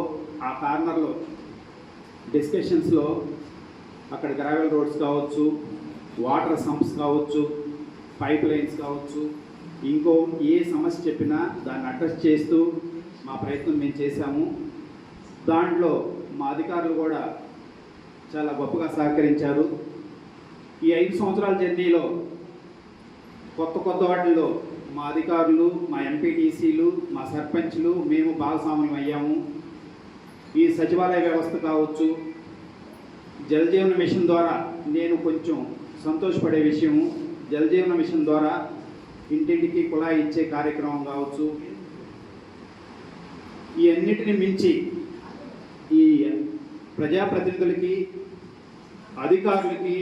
ఆ కార్నర్లో డిస్కషన్స్లో అక్కడ గ్రావెల్ రోడ్స్ కావచ్చు, వాటర్ సంప్స్ కావచ్చు, పైప్ లైన్స్ కావచ్చు, ఇంకో ఏ సమస్య చెప్పినా దాన్ని అడ్రస్ చేస్తూ మా ప్రయత్నం మేము చేశాము. దాంట్లో మా అధికారులు కూడా చాలా గొప్పగా సహకరించారు. ఈ 5 సంవత్సరాల జర్నీలో కొత్త వాటిల్లో మా అధికారులు, మా ఎంపీటీసీలు, మా సర్పంచ్లు, మేము భాగస్వామ్యం అయ్యాము. ఈ సచివాలయ వ్యవస్థ కావచ్చు, జలజీవన మిషన్ ద్వారా నేను కొంచెం సంతోషపడే విషయము, జలజీవన మిషన్ ద్వారా ఇంటింటికి కుళాయి ఇచ్చే కార్యక్రమం కావచ్చు, ఈ అన్నిటిని మించి ప్రజాప్రతినిధులకి అధికారులకి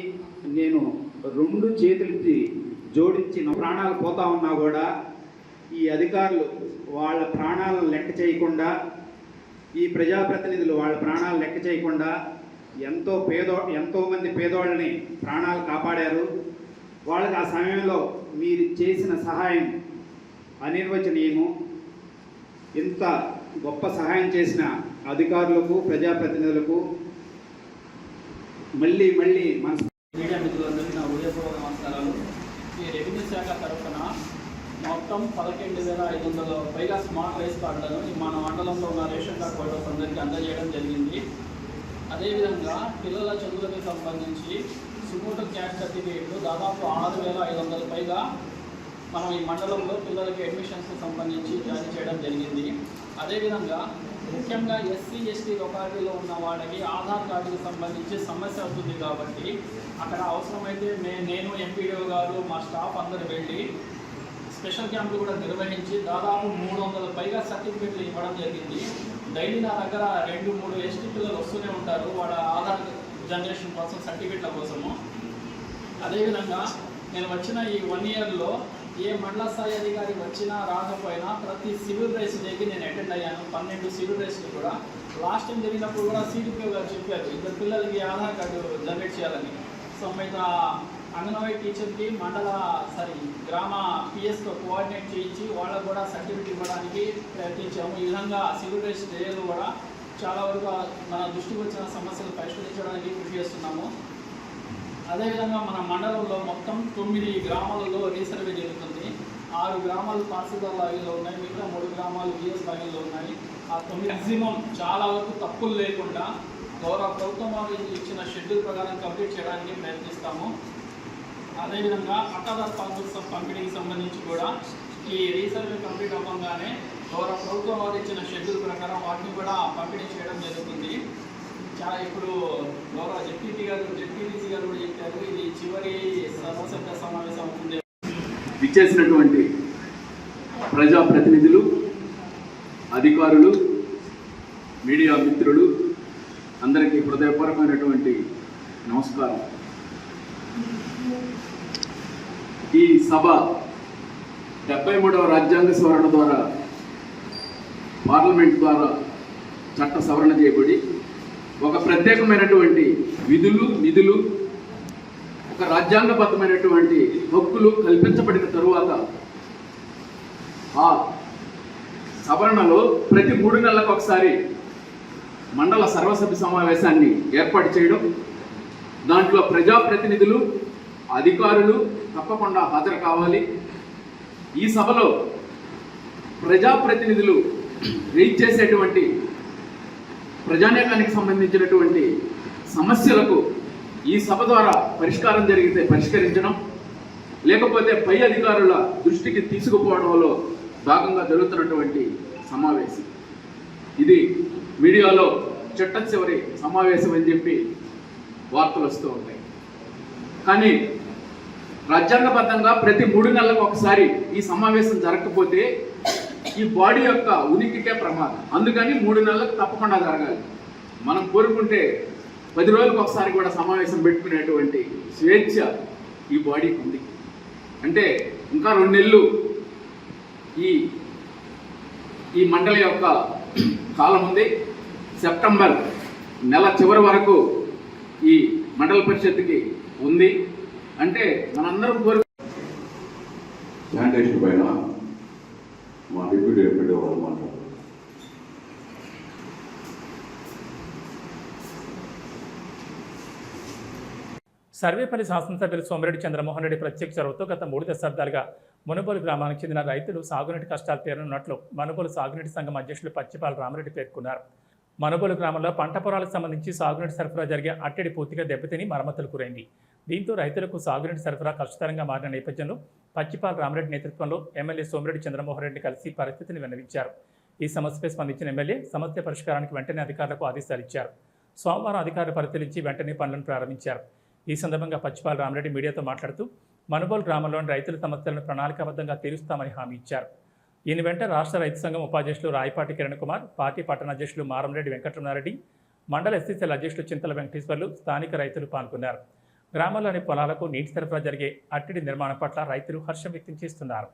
నేను 2 చేతులకి జోడించి నా ప్రాణాలు పోతా ఉన్నా కూడా ఈ అధికారులు వాళ్ళ ప్రాణాలను లెక్క చేయకుండా, ఈ ప్రజాప్రతినిధులు వాళ్ళ ప్రాణాలు లెక్క చేయకుండా ఎంతోమంది పేదోళ్ళని ప్రాణాలు కాపాడారు. వాళ్ళకి ఆ సమయంలో మీరు చేసిన సహాయం అనిర్వచనీయము. ఇంత గొప్ప సహాయం చేసిన అధికారులకు, ప్రజాప్రతినిధులకు మళ్ళీ మన మీడియా మిత్రులందరికీ నా హృదయపూర్వక నమస్కారాలు. ఈ రెవెన్యూ శాఖ తరఫున మొత్తం 12,500 పైగా స్మార్ట్ రైస్ కార్డులను మన మండలంలో ఉన్న రేషన్ కార్డు హోల్డర్స్ అందరికీ అందజేయడం జరిగింది. అదేవిధంగా పిల్లల చదువులకు సంబంధించి సుమోటో క్యాష్ సర్టిఫికేట్లు దాదాపు 6,500 పైగా మనం ఈ మండలంలో పిల్లలకి అడ్మిషన్స్కి సంబంధించి జారీ చేయడం జరిగింది. అదేవిధంగా ముఖ్యంగా ఎస్సీ ఎస్టీ లొకాలిటీలో ఉన్న వాళ్ళకి ఆధార్ కార్డుకి సంబంధించి సమస్య అవుతుంది కాబట్టి అక్కడ అవసరమైతే నేను ఎంపీడీఓ గారు మా స్టాఫ్ అందరూ వెళ్ళి స్పెషల్ క్యాంపులు కూడా నిర్వహించి దాదాపు 300 పైగా సర్టిఫికేట్లు ఇవ్వడం జరిగింది. డైలీ నా దగ్గర 2-3 ఎస్టీ పిల్లలు వస్తూనే ఉంటారు వాళ్ళ ఆధార్ జనరేషన్ కోసం, సర్టిఫికేట్ల కోసము. అదేవిధంగా నేను వచ్చిన ఈ 1 ఇయర్లో ఏ మండల స్థాయి అధికారి వచ్చినా రాకపోయినా ప్రతి సివిల్ రైస్ డేకి నేను అటెండ్ అయ్యాను. 12 సివిల్ రైస్లు కూడా. లాస్ట్ టైం జరిగినప్పుడు కూడా సిడిపిఓ గారు చెప్పారు 2 పిల్లలకి ఆధార్ కార్డు జనరేట్ చేయాలని. సో మిగతా అంగన్వాడీ టీచర్కి గ్రామ పిఎస్తో కోఆర్డినేట్ చేయించి వాళ్ళకు కూడా సర్టిఫికేట్ ఇవ్వడానికి ప్రయత్నించాము. ఈ విధంగా సివిల్ రైస్ డేలు కూడా చాలా వరకు మన దృష్టికి వచ్చిన సమస్యలు పరిష్కరించడానికి కృషి చేస్తున్నాము. అదేవిధంగా మన మండలంలో మొత్తం 9 గ్రామాలలో రీసర్వే జరుగుతుంది. 6 గ్రామాలు తహసీల్దార్ లాగిల్లో ఉన్నాయి, మిగతా 3 గ్రామాలు విఎస్ లాగిల్లో ఉన్నాయి. ఆ 9 మ్యాక్సిమం చాలా వరకు తప్పులు లేకుండా గౌరవ ప్రభుత్వం వాళ్ళు ఇచ్చిన షెడ్యూల్ ప్రకారం కంప్లీట్ చేయడానికి ప్రయత్నిస్తాము. అదేవిధంగా పట్టాదారు పాస్బుక్స్ పంపిణీకి సంబంధించి కూడా ఈ రీసర్వే కంప్లీట్ అవ్వగానే గౌరవ ప్రభుత్వం వాళ్ళు ఇచ్చిన షెడ్యూల్ ప్రకారం వాటిని కూడా పంపిణీ చేయడం జరుగుతుంది. ఇప్పుడు గౌరవ జెడ్పీటీసీ గారు కూడా చెప్పారు ఇది చివరి సర్వసభ్య సమావేశం అవుతుంది. ఇచ్చేసినటువంటి ప్రజాప్రతినిధులు, అధికారులు, మీడియా మిత్రులు అందరికీ హృదయపూర్వకమైనటువంటి నమస్కారం. ఈ సభ 73వ రాజ్యాంగ సవరణ ద్వారా పార్లమెంట్ ద్వారా చట్ట సవరణ చేయబడి ఒక ప్రత్యేకమైనటువంటి విధులు, నిధులు, ఒక రాజ్యాంగబద్ధమైనటువంటి హక్కులు కల్పించబడిన తరువాత ఆ సవరణలో ప్రతి 3 నెలలకు ఒకసారి మండల సర్వసభ్య సమావేశాన్ని ఏర్పాటు చేయడం, దాంట్లో ప్రజాప్రతినిధులు, అధికారులు తప్పకుండా హాజరు కావాలి. ఈ సభలో ప్రజాప్రతినిధులు రైజ్ చేసేటువంటి ప్రజానీకానికి సంబంధించినటువంటి సమస్యలకు ఈ సభ ద్వారా పరిష్కారం జరిగితే పరిష్కరించడం, లేకపోతే పై అధికారుల దృష్టికి తీసుకుపోవడంలో భాగంగా జరుగుతున్నటువంటి సమావేశం. ఇది మీడియాలో చిట్ట చివరి సమావేశం అని చెప్పి వార్తలు వస్తూ ఉంటాయి. కానీ రాజ్యాంగబద్ధంగా ప్రతి 3 నెలలకు ఒకసారి ఈ సమావేశం జరగకపోతే ఈ బాడీ యొక్క ఉనికికే ప్రమాదం. అందుకని 3 నెలలకు తప్పకుండా జరగాలి. మనం కోరుకుంటే 10 రోజులకు ఒకసారి కూడా సమావేశం పెట్టుకునేటువంటి స్వేచ్ఛ ఈ బాడీకి ఉంది. అంటే ఇంకా 2 నెలలు ఈ మండలి యొక్క కాలం ఉంది. సెప్టెంబర్ నెల చివరి వరకు ఈ మండల పరిషత్తుకి ఉంది. అంటే మనందరం శానిటేషన్ పైన మా డిప్యూటీ ఎంపీడీ వాళ్ళు మాట్లాడారు. సర్వేపల్లి శాసనసభ్యులు సోమిరెడ్డి చంద్రమోహన్ రెడ్డి ప్రత్యేక చొరవతో గత 3 దశాబ్దాలుగా మనుబోలు గ్రామానికి చెందిన రైతులు సాగునీటి కష్టాలు తీరనున్నట్లు మనుబోలు సాగునీటి సంఘం అధ్యక్షులు పచ్చిపాల రామరెడ్డి పేర్కొన్నారు. మనుబోలు గ్రామంలో పంట పొలాలకు సంబంధించి సాగునీటి సరఫరా జరిగే అట్టడి పూర్తిగా దెబ్బతిని మరమ్మతులు గురైంది. దీంతో రైతులకు సాగునీటి సరఫరా కష్టతరంగా మారిన నేపథ్యంలో పచ్చిపాల రామరెడ్డి నేతృత్వంలో ఎమ్మెల్యే సోమిరెడ్డి చంద్రమోహన్ రెడ్డిని కలిసి పరిస్థితిని విన్నవించారు. ఈ సమస్యపై స్పందించిన ఎమ్మెల్యే సమస్య పరిష్కారానికి వెంటనే అధికారులకు ఆదేశాలు ఇచ్చారు. సోమవారం అధికారులు పరిశీలించి వెంటనే పనులను ప్రారంభించారు. ఈ సందర్భంగా పచ్చిపాల రామరెడ్డి మీడియాతో మాట్లాడుతూ మనుబోలు గ్రామంలోని రైతుల సమస్యలను ప్రణాళికాబద్ధంగా తీరుస్తామని హామీ ఇచ్చారు. ఈయన వెంట రాష్ట్ర రైతు సంఘం ఉపాధ్యక్షులు రాయపాటి కిరణ్ కుమార్, పార్టీ పట్టణ అధ్యక్షులు మారంరెడ్డి వెంకటరమణారెడ్డి, మండల ఎస్సీసీల అధ్యక్షులు చింతల వెంకటేశ్వర్లు, స్థానిక రైతులు పాల్గొన్నారు. గ్రామాల్లోని పొలాలకు నీటి సరఫరా జరిగే అట్టిడి నిర్మాణం పట్ల రైతులు హర్షం వ్యక్తం చేస్తున్నారు.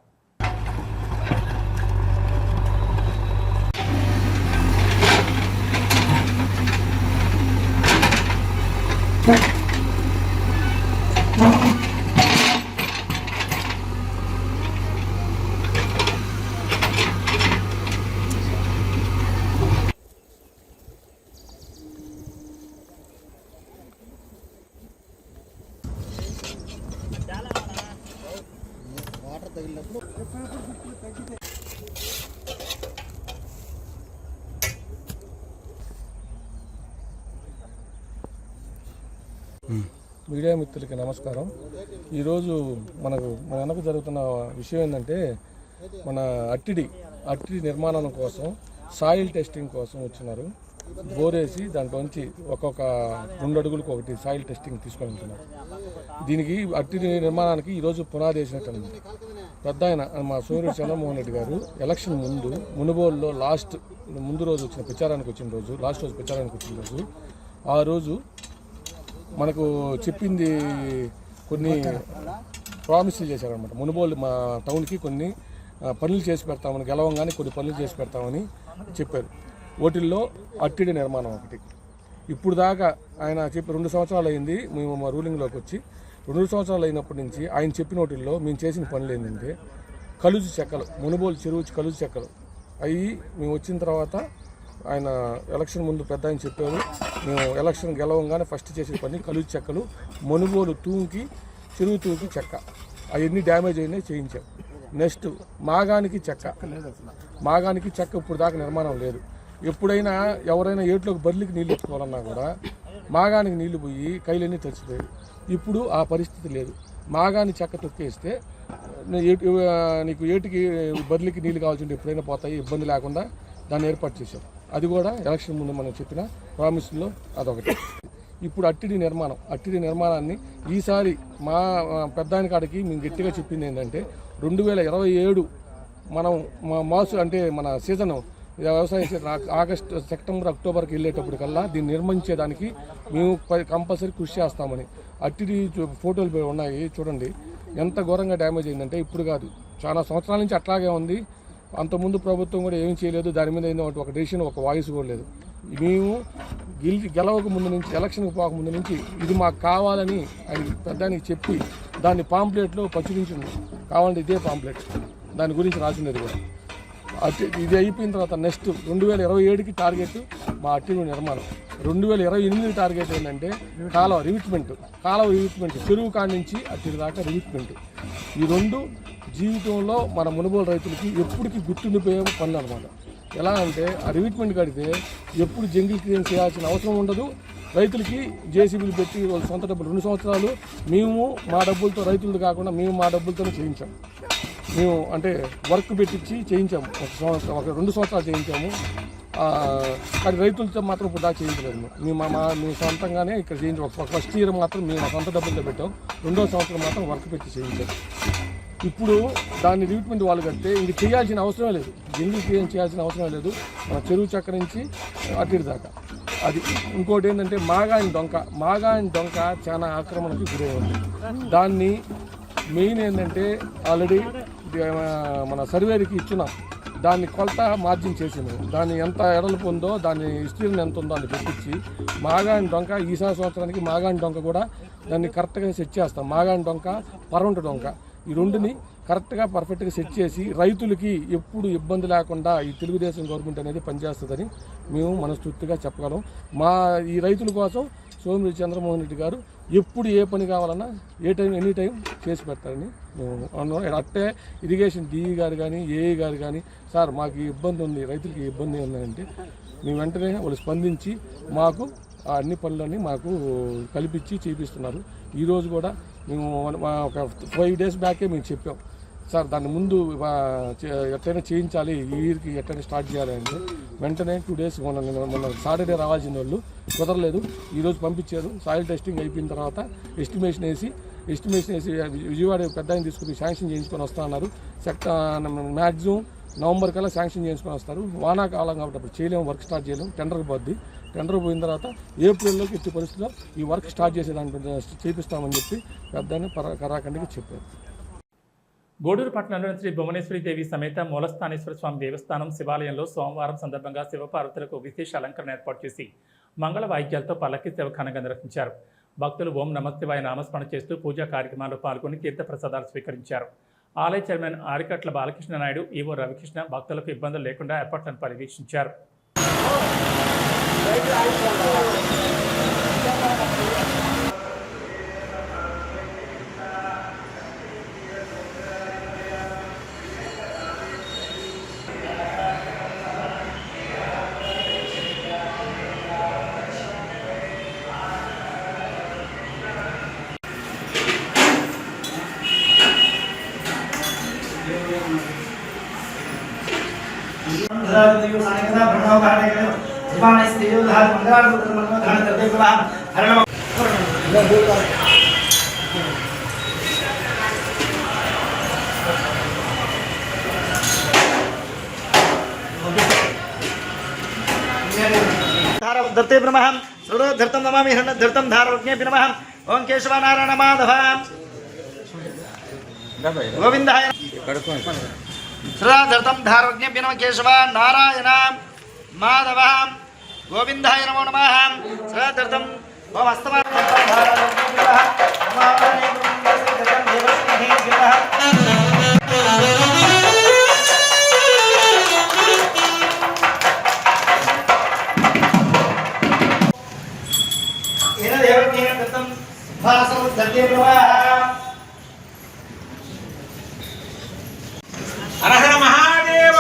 మీడియా మిత్రులకి నమస్కారం. ఈరోజు మన వెనక జరుగుతున్న విషయం ఏంటంటే మన అట్టిడి నిర్మాణం కోసం సాయిల్ టెస్టింగ్ కోసం వచ్చినారు. బోరేసి దాంట్లోంచి ఒక్కొక్క 2 అడుగులకు ఒకటి సాయిల్ టెస్టింగ్ తీసుకొని వెళ్తున్నారు. దీనికి అట్టిడి నిర్మాణానికి ఈరోజు పునాది వేసినట్టు పెద్ద ఆయన మా సూర్యుడు చంద్రమోహన్ రెడ్డి గారు ఎలక్షన్ ముందు మునుగోలులో ముందు రోజు వచ్చిన ప్రచారానికి వచ్చిన రోజు ఆ రోజు మనకు చెప్పింది కొన్ని ప్రామిస్లు చేశారనమాట. మునుగోలు మా టౌన్కి కొన్ని పనులు చేసి పెడతామని, గెలవంగానే కొన్ని పనులు చేసి పెడతామని చెప్పారు. వాటిల్లో అట్టిడి నిర్మాణం ఒకటి. ఇప్పుడు దాకా ఆయన చెప్పి 2 సంవత్సరాలు అయింది మేము మా రూలింగ్లోకి వచ్చి. 2 సంవత్సరాలు అయినప్పటి నుంచి ఆయన చెప్పిన వాటిల్లో మేము చేసిన పనులు ఏంటంటే కలుజు చెక్కలు, మునుగోలు చెరువు కలుజు చెక్కలు అవి మేము వచ్చిన తర్వాత ఆయన ఎలక్షన్ ముందు పెద్ద ఆయన చెప్పారు. మేము ఎలక్షన్ గెలవంగానే ఫస్ట్ చేసే పని కలుజు చెక్కలు, మునుగోలు చెరువు తూంకి చెక్క అవన్నీ డ్యామేజ్ అయినాయి చేయించాం. నెక్స్ట్ మాగానికి చెక్క ఇప్పుడు దాకా నిర్మాణం లేదు. ఎప్పుడైనా ఎవరైనా ఏట్లోకి బర్లికి నీళ్ళు ఎత్తుకోవాలన్నా కూడా మాగానికి నీళ్లు పోయి కైలన్నీ తెచ్చిపోయాయి. ఇప్పుడు ఆ పరిస్థితి లేదు. మాగాని చెక్క తొక్కేస్తే నీకు ఏటికి బర్లికి నీళ్ళు కావాల్సింటే ఎప్పుడైనా పోతాయి, ఇబ్బంది లేకుండా దాన్ని ఏర్పాటు చేశాం. అది కూడా ఎలక్షన్ ముందు మనం చెప్పిన ప్రామిస్లో అదొకటి. ఇప్పుడు అట్టిడి నిర్మాణాన్ని ఈసారి మా పెద్దాయన కాడికి మేము గట్టిగా చెప్పింది ఏంటంటే 2027 మనం మాసు అంటే మన సీజన్ వ్యవసాయ ఆగస్టు, సెప్టెంబర్, అక్టోబర్కి వెళ్ళేటప్పటికల్లా దీన్ని నిర్మించేదానికి మేము కంపల్సరీ కృషి చేస్తామని. అట్టిడి ఫోటోలు ఉన్నాయి చూడండి, ఎంత ఘోరంగా డ్యామేజ్ అయిందంటే ఇప్పుడు కాదు, చాలా సంవత్సరాల నుంచి అట్లాగే ఉంది. అంతకుముందు ప్రభుత్వం కూడా ఏం చేయలేదు, దాని మీద ఏందో ఒక డెసిషన్, ఒక వాయిస్ కూడా లేదు. మేము గెలవక ముందు నుంచి, ఎలక్షన్కి పోక ముందు నుంచి ఇది మాకు కావాలని ఆయన పెద్దానికి చెప్పి దాన్ని పాంప్లెట్లో ప్రచురించింది. కావాలంటే ఇదే పాంప్లెట్, దాని గురించి రాసినది కూడా. ఇది అయిపోయిన తర్వాత నెక్స్ట్ 2027కి టార్గెట్ మా అట్టిడి నిర్మాణం. 2028 టార్గెట్ ఏంటంటే కాలువ రివిట్మెంట్, చెరువు కాడి నుంచి అట్టిడి దాకా రివిట్మెంట్. ఈ 2 జీవితంలో మన మునుగోలు రైతులకి ఎప్పటికీ గుర్తుండిపోయే పనులు అనమాట. ఎలా అంటే ఆ రివిట్మెంట్ కడితే ఎప్పుడు జంగిల్ క్లియర్ చేయాల్సిన అవసరం ఉండదు. రైతులకి జేసీబీలు పెట్టి వాళ్ళ సొంత డబ్బులు 2 సంవత్సరాలు మేము మా డబ్బులతో, రైతులది కాకుండా మేము మా డబ్బులతోనే చేయించాము. మేము అంటే వర్క్ పెట్టించి చేయించాము. 2 సంవత్సరాలు చేయించాము. కానీ రైతులతో మాత్రం ఇప్పుడు దాకా చేయించలేదు. మేము సొంతంగానే ఇక్కడ చేయించాము. ఫస్ట్ ఇయర్ మాత్రం మేము సొంత డబ్బులతో పెట్టాం. 2వ సంవత్సరం మాత్రం వర్క్ పెట్టి చేయించాము. ఇప్పుడు దాన్ని రివిట్మెంట్ వాళ్ళు కడితే ఇంక చేయాల్సిన అవసరమే లేదు, జంగిల్ క్లియర్ చేయాల్సిన అవసరమే లేదు. మన చెరువు చక్క నుంచి అట్టిడి దాకా. అది ఇంకోటి ఏంటంటే మాగాని డొంక చాలా ఆక్రమణకి గురై ఉంది. దాన్ని మెయిన్ ఏంటంటే ఆల్రెడీ మన సర్వేకి ఇచ్చినాం. దాన్ని కొలత మార్జిన్ చేసింది, దాన్ని ఎంత ఎడల్పు ఉందో, దాని విస్తీర్ణం ఎంత ఉందో అని పెట్టించి మాగాని డొంక ఈసారి సంవత్సరానికి మాగాని డొంక కూడా దాన్ని కరెక్ట్గా సెట్ చేస్తాం. మాగాని డొంక, పరవంట డొంక, ఈ 2ని కరెక్ట్గా పర్ఫెక్ట్గా సెట్ చేసి రైతులకి ఎప్పుడు ఇబ్బంది లేకుండా ఈ తెలుగుదేశం గవర్నమెంట్ అనేది పనిచేస్తుందని మేము మనస్ఫూర్తిగా చెప్పగలం. ఈ రైతుల కోసం సోమిరెడ్డి చంద్రమోహన్ రెడ్డి గారు ఎప్పుడు ఏ పని కావాలన్నా ఎనీ టైం చేసి పెడతారని మేము అట్టే ఇరిగేషన్ డిఈ గారు కానీ, ఏఈ గారు కానీ, సార్ మాకు ఈ ఇబ్బంది ఉంది, రైతులకి ఇబ్బంది ఉందంటే మేము వెంటనే వాళ్ళు స్పందించి మాకు అన్ని పనులన్నీ మాకు కల్పించి చేపిస్తున్నారు. ఈరోజు కూడా మేము ఒక 5 days బ్యాకే మేము చెప్పాం, సార్ దాన్ని ముందు ఎట్లయినా చేయించాలి, ఈ ఇయర్కి ఎట్లయినా స్టార్ట్ చేయాలి అంటే వెంటనే 2 days మొన్న సాటర్డే రావాల్సిన వాళ్ళు కుదరలేదు. ఈరోజు పంపించారు. సాయిల్ టెస్టింగ్ అయిపోయిన తర్వాత ఎస్టిమేషన్ వేసి ఎస్టిమేషన్ వేసి విజయవాడ పెద్ద ఆయన తీసుకుని శాంక్షన్ చేయించుకొని వస్తా అన్నారు. మ్యాక్సిమం నవంబర్ కల్లా శాంక్షన్ చేయించుకొని వస్తారు. వానాకాలం కాబట్టి అప్పుడు చేయలేము, వర్క్ స్టార్ట్ చేయలేము, టెండర్కి పోద్ది. టెండర్ పోయిన తర్వాత ఏప్రిల్లోకి ఇచ్చే పరిస్థితిలో ఈ వర్క్ స్టార్ట్ చేసేదాన్ని చేపిస్తామని చెప్పి పెద్ద ఆయన కరాఖండిగా చెప్పారు. గూడూరు పట్టణంలోని శ్రీ భువనేశ్వరి దేవి సమేత మూలస్థానేశ్వర స్వామి దేవస్థానం శివాలయంలో సోమవారం సందర్భంగా శివపార్వతులకు విశేష అలంకరణ ఏర్పాటు చేసి మంగళ వాయిద్యాలతో పల్లకి సేవ ఘనంగా నిర్వహించారు. భక్తులు ఓం నమశివాయ నామస్మరణ చేస్తూ పూజా కార్యక్రమాల్లో పాల్గొని తీర్థప్రసాదాలు స్వీకరించారు. ఆలయ చైర్మన్ ఆరికట్ల బాలకృష్ణ నాయుడు, ఈవో రవికృష్ణ భక్తులకు ఇబ్బందులు లేకుండా ఏర్పాట్లను పర్యవేక్షించారు. धरते नमः धृतं नमामि धृतं धारवज्ञेऽपि नमः ओं केशव नारायण माधव गोविन्दाय धृतं धारवज्ञेऽपि नमः केशव नारायण माधव गोविन्दाय नमो नमः धृतं ओं హర మహాదేవ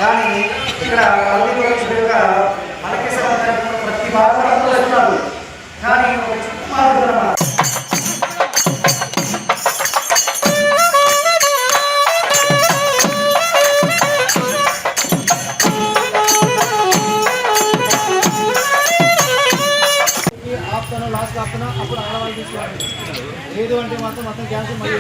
కానీ ఇక్కడ మనకి ప్రతి భాగం కానీ మాత్రం మొత్తం క్యాన్సిల్ మళ్ళీ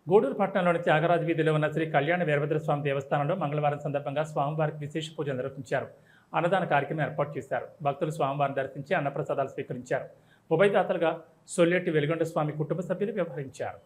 గూడూరు పట్టణంలోని త్యాగరాజు వీధిలో ఉన్న శ్రీ కళ్యాణ వీరభద్ర స్వామి దేవస్థానంలో మంగళవారం సందర్భంగా స్వామివారికి విశేష పూజలు నిర్వహించారు. అన్నదాన కార్యక్రమం ఏర్పాటు చేశారు. భక్తులు స్వామివారిని దర్శించి అన్నప్రసాదాలు స్వీకరించారు. ఉభయదాతలుగా సొల్లెట్టి వెలుగొండ స్వామి కుటుంబ సభ్యులు వ్యవహరించారు.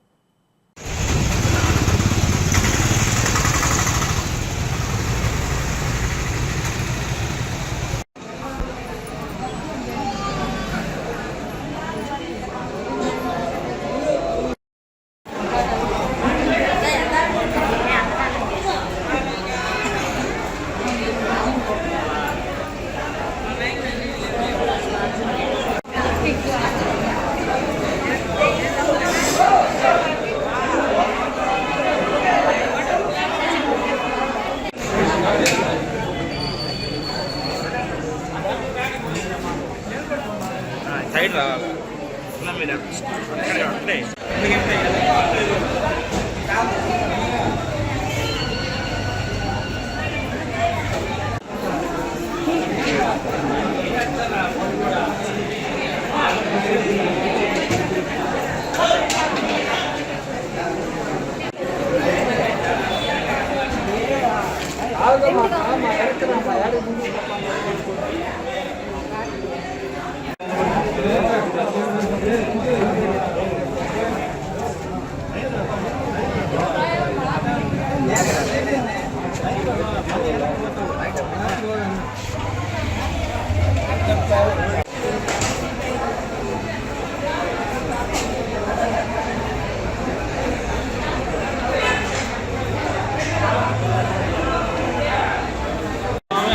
సైడ్ రావాలి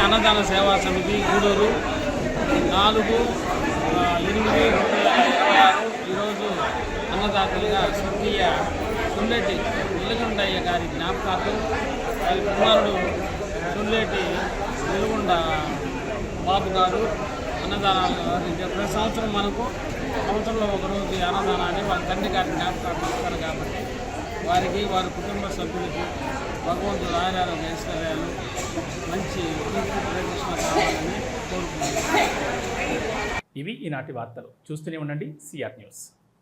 అన్నదాన సేవా సమితి గూడూరు 4/8/2026 ఈరోజు అన్నదాతలుగా స్వర్గీయ సుండేటి వెలుగొండయ్య గారి జ్ఞాపకాలు వారి కుమారుడు సుండేటి వెలుగొండ బాబు గారు అన్నదానాలు ప్రతి సంవత్సరం మనకు సంవత్సరంలో ఒకరోజు అన్నదానాన్ని వారి తండ్రి గారి జ్ఞాపకాలు ఇస్తారు కాబట్టి వారికి వారి కుటుంబ సభ్యులకి భగవంతుడు ఆయురారోగ్య ఐశ్వర్యాలు మంచి ప్రదర్శన కావాలని కోరుకుంటున్నాను. ఇవి ఈనాటి వార్తలు. చూస్తూనే ఉండండి సిఆర్ న్యూస్.